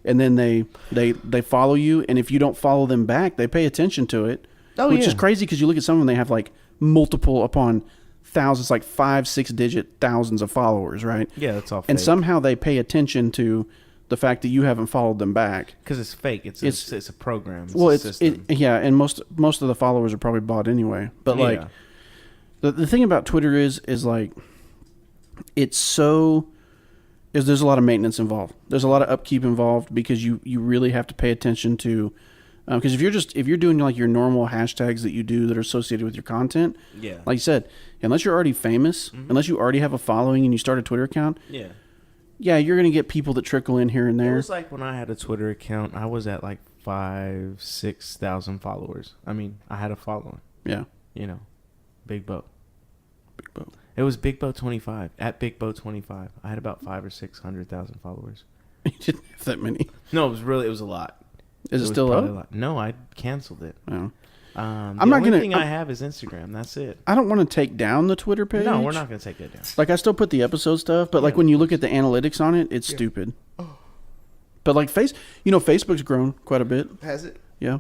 and then they follow you. And if you don't follow them back, they pay attention to it, which is crazy, because you look at some of them, they have like multiple upon thousands, like 5-6 digit thousands of followers, right? Yeah, that's all fake. And somehow they pay attention to the fact that you haven't followed them back. Because it's fake. It's a program. It's well, a system. And most of the followers are probably bought anyway. But like, the thing about Twitter is like, there's a lot of maintenance involved. There's a lot of upkeep involved because you really have to pay attention to, because if you're doing like your normal hashtags that you do that are associated with your content, like you said, unless you're already famous, unless you already have a following and you start a Twitter account, you're gonna get people that trickle in here and there. It was like when I had a Twitter account, I was at like 5,000-6,000 followers. I mean, I had a following. Yeah, BigBo. It was BigBo 25 at BigBo 25. I had about 500,000 or 600,000 followers. You didn't have that many. No, it was a lot. Is it still up? No, I canceled it. Oh. The only thing I have is Instagram. That's it. I don't want to take down the Twitter page. No, we're not going to take it down. Like, I still put the episode stuff, but like when you look at the analytics on it, it's stupid. But like Facebook's grown quite a bit. Has it? Yeah,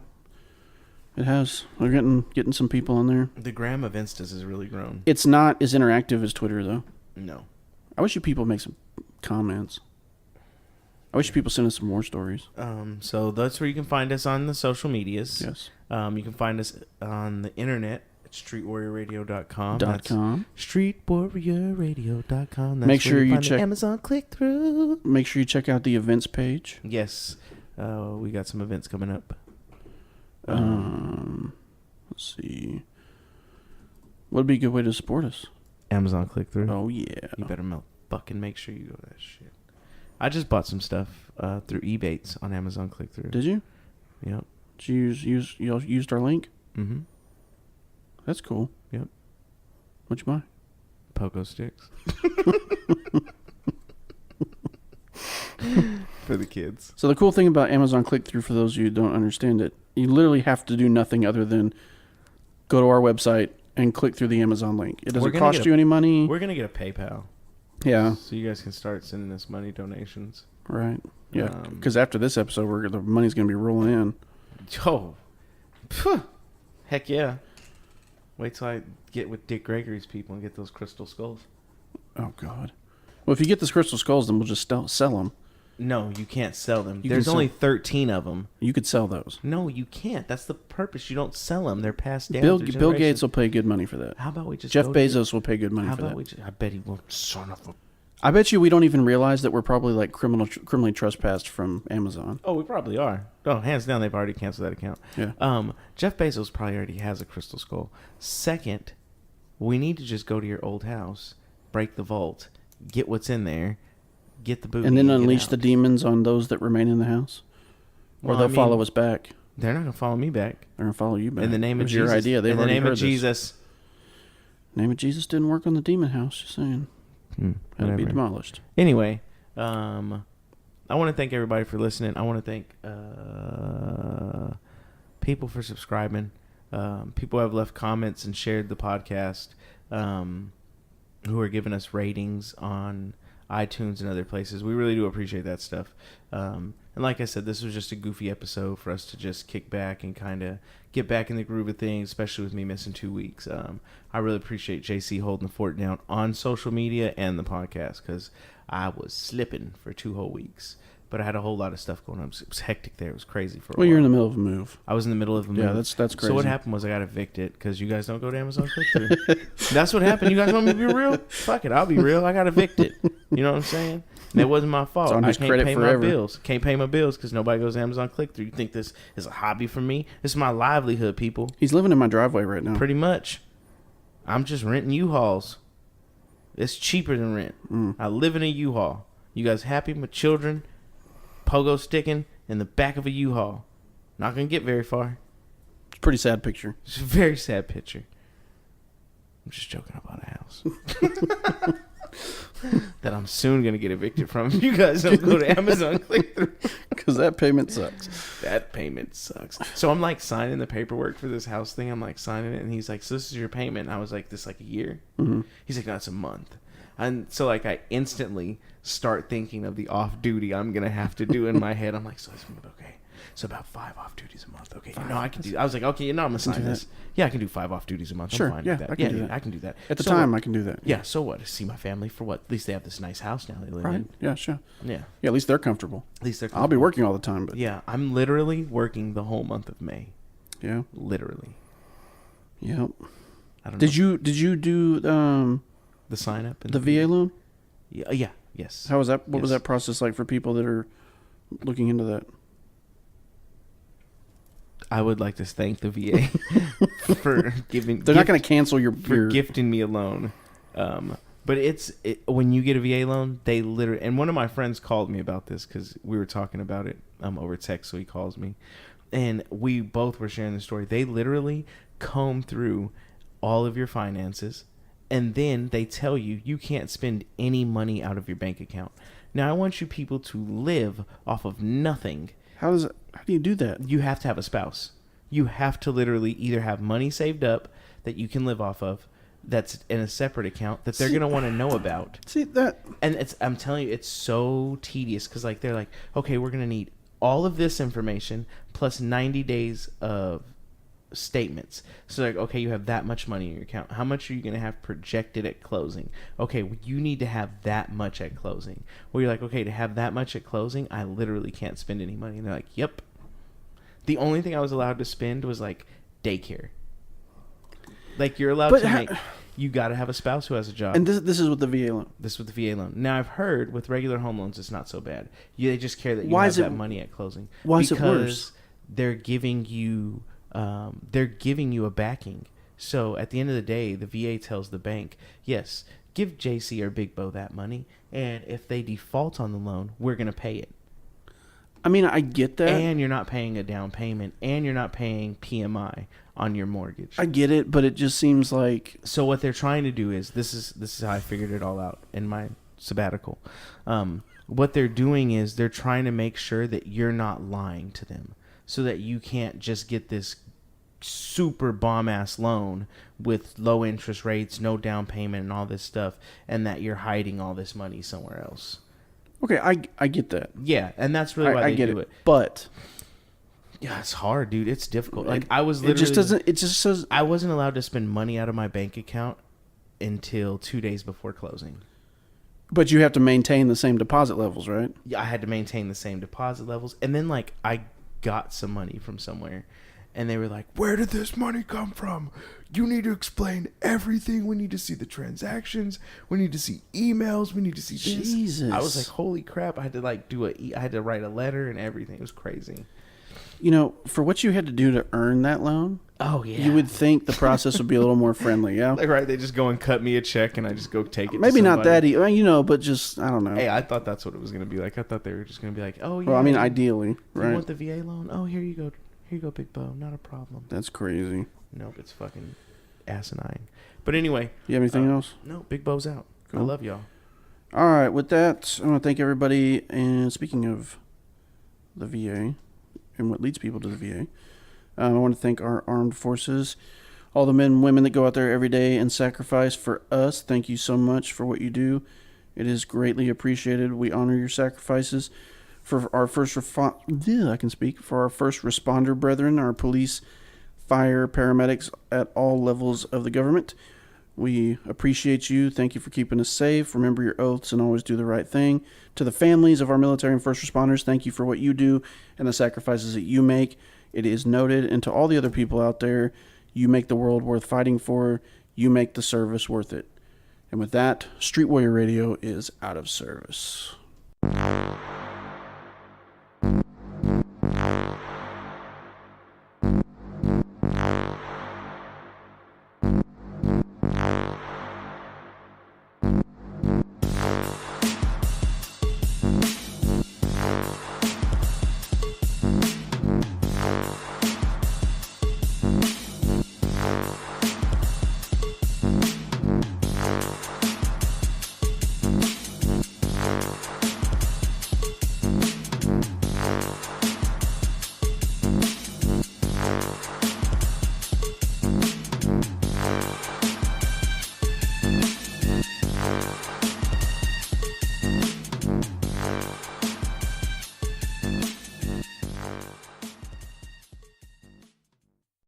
it has. We're getting some people on there. The gram of Instas has really grown. It's not as interactive as Twitter though. No. I wish you people make some comments. I wish people send us some more stories. So that's where you can find us on the social medias. Yes. You can find us on the internet at streetwarriorradio.com. Streetwarriorradio.com. Make sure you check Amazon click-through. Make sure you check out the events page. Yes. We got some events coming up. Let's see. What'd be a good way to support us? Amazon click-through. Oh, yeah. You better fucking make sure you go to that shit. I just bought some stuff through Ebates on Amazon click-through. Did you? Yep. Did you used our link? Mm-hmm. That's cool. Yep. What'd you buy? Pogo sticks. For the kids. So the cool thing about Amazon click-through, for those of you who don't understand it, you literally have to do nothing other than go to our website and click through the Amazon link. It doesn't cost you any money. We're going to get a PayPal. Yeah. So you guys can start sending us money donations. Right. Yeah. Because after this episode, the money's going to be rolling in. Oh. Heck yeah. Wait till I get with Dick Gregory's people and get those crystal skulls. Oh, God. Well, if you get those crystal skulls, then we'll just sell them. No, you can't sell them. There's only 13 of them. You could sell those. No, you can't. That's the purpose. You don't sell them. They're passed down. Bill Gates will pay good money for that. How about we just Jeff Bezos will pay good money for that. I bet he will. Son of a... I bet you we don't even realize that we're probably like criminally trespassed from Amazon. Oh, we probably are. Oh, hands down, they've already canceled that account. Yeah. Jeff Bezos probably already has a crystal skull. Second, we need to just go to your old house, break the vault, get what's in there, get the booty, and then unleash the demons on those that remain in the house. Or they'll follow us back. They're not going to follow me back. They're going to follow you back. In the name of Jesus. Your idea. In the name of Jesus. The name of Jesus didn't work on the demon house, just saying. Had to be demolished. Anyway, I want to thank everybody for listening. I want to thank people for subscribing. People have left comments and shared the podcast, who are giving us ratings on iTunes and other places. We really do appreciate that stuff. And like I said, this was just a goofy episode for us to just kick back and kind of get back in the groove of things, especially with me missing 2 weeks. I really appreciate JC holding the fort down on social media and the podcast, because I was slipping for 2 whole weeks. But I had a whole lot of stuff going on. It was hectic there. It was crazy for a while. Well, you're in the middle of a move. I was in the middle of a move. Yeah, that's crazy. So what happened was I got evicted because you guys don't go to Amazon click-through. That's what happened. You guys want me to be real? Fuck it, I'll be real. I got evicted. You know what I'm saying? And it wasn't my fault. I can't pay my bills. Can't pay my bills because nobody goes to Amazon click-through. You think this is a hobby for me? This is my livelihood, people. He's living in my driveway right now. Pretty much. I'm just renting U-Hauls. It's cheaper than rent. I live in a U-Haul. You guys happy? My children pogo sticking in the back of a U-Haul. Not going to get very far. It's a pretty sad picture. It's a very sad picture. I'm just joking about a house. That I'm soon going to get evicted from if you guys don't go to Amazon click-through. Because that payment sucks. That payment sucks. So I'm like signing the paperwork for this house thing. I'm like signing it, and he's like, so this is your payment. And I was like, this like a year? Mm-hmm. He's like, no, it's a month. And so like I instantly start thinking of the off duty I'm going to have to do in my head. I'm like, so it's going to be okay. So about 5 off duties a month. Okay, I can do. I was like, okay, I'm gonna sign this. Yeah, I can do 5 off duties a month. Sure, I'm fine with that. I can do that. I can do that. At the time, I can do that. Yeah. So what? I see my family for what? At least they have this nice house now they live in. Yeah, sure. Yeah. Yeah, at least they're comfortable. At least they're. I'll be working all the time, but yeah, I'm literally working the whole month of May. Yeah. Literally. Yep. I don't know. Did you do the sign up? The VA loan? Yeah. Yes. How was that? What was that process like for people that are looking into that? I would like to thank the VA for giving. They're not going to cancel your gifting me a loan. But when you get a VA loan, they literally. And one of my friends called me about this because we were talking about it over text. So he calls me, and we both were sharing the story. They literally comb through all of your finances, and then they tell you you can't spend any money out of your bank account. Now I want you people to live off of nothing. How do you do that? You have to have a spouse. You have to literally either have money saved up that you can live off of, that's in a separate account that they're going to want to know about. See that? And I'm telling you, it's so tedious because like they're like, okay, we're going to need all of this information plus 90 days of statements. So like, okay, you have that much money in your account. How much are you going to have projected at closing? Okay, you need to have that much at closing. Well, you're like, okay, to have that much at closing, I literally can't spend any money. And they're like, yep. The only thing I was allowed to spend was like daycare. Like you're allowed to make. You got to have a spouse who has a job. And this is with the VA loan. This is with the VA loan. Now I've heard with regular home loans, it's not so bad. They just care that you have that money at closing. Why is it worse? They're giving you a backing. So at the end of the day, the VA tells the bank, yes, give JC or BigBo that money, and if they default on the loan, we're going to pay it. I mean, I get that. And you're not paying a down payment, and you're not paying PMI on your mortgage. I get it, but it just seems like... So what they're trying to do is, this is how I figured it all out in my sabbatical. What they're doing is they're trying to make sure that you're not lying to them, so that you can't just get this super bomb-ass loan with low interest rates, no down payment, and all this stuff, and that you're hiding all this money somewhere else. Okay, I get that. Yeah, and that's really why they do it. But yeah, it's hard, dude. It's difficult. Like I was literally... It just says... I wasn't allowed to spend money out of my bank account until 2 days before closing. But you have to maintain the same deposit levels, right? Yeah, I had to maintain the same deposit levels. And then, like, I got some money from somewhere. And they were like, where did this money come from? You need to explain everything. We need to see the transactions. We need to see emails. We need to see this. Jesus. I was like, holy crap. I had to, like, I had to write a letter and everything. It was crazy. You know, for what you had to do to earn that loan... Oh, yeah. You would think the process would be a little more friendly, yeah? Like, right, they just go and cut me a check and I just go take it. Maybe not that, but just, I don't know. Hey, I thought that's what it was going to be like. I thought they were just going to be like, oh, yeah. Well, I mean, ideally, right? You want the VA loan? Oh, here you go. Here you go, BigBo. Not a problem. That's crazy. Nope, it's fucking asinine. But anyway. You have anything else? No, BigBo's out. Cool. I love y'all. All right, with that, I want to thank everybody. And speaking of the VA and what leads people to the VA, I want to thank our armed forces, all the men and women that go out there every day and sacrifice for us. Thank you so much for what you do. It is greatly appreciated. We honor your sacrifices. For our for our first responder brethren, our police, fire, paramedics at all levels of the government. We appreciate you. Thank you for keeping us safe. Remember your oaths and always do the right thing. To the families of our military and first responders, thank you for what you do and the sacrifices that you make. It is noted. And to all the other people out there, you make the world worth fighting for. You make the service worth it. And with that, Street Warrior Radio is out of service.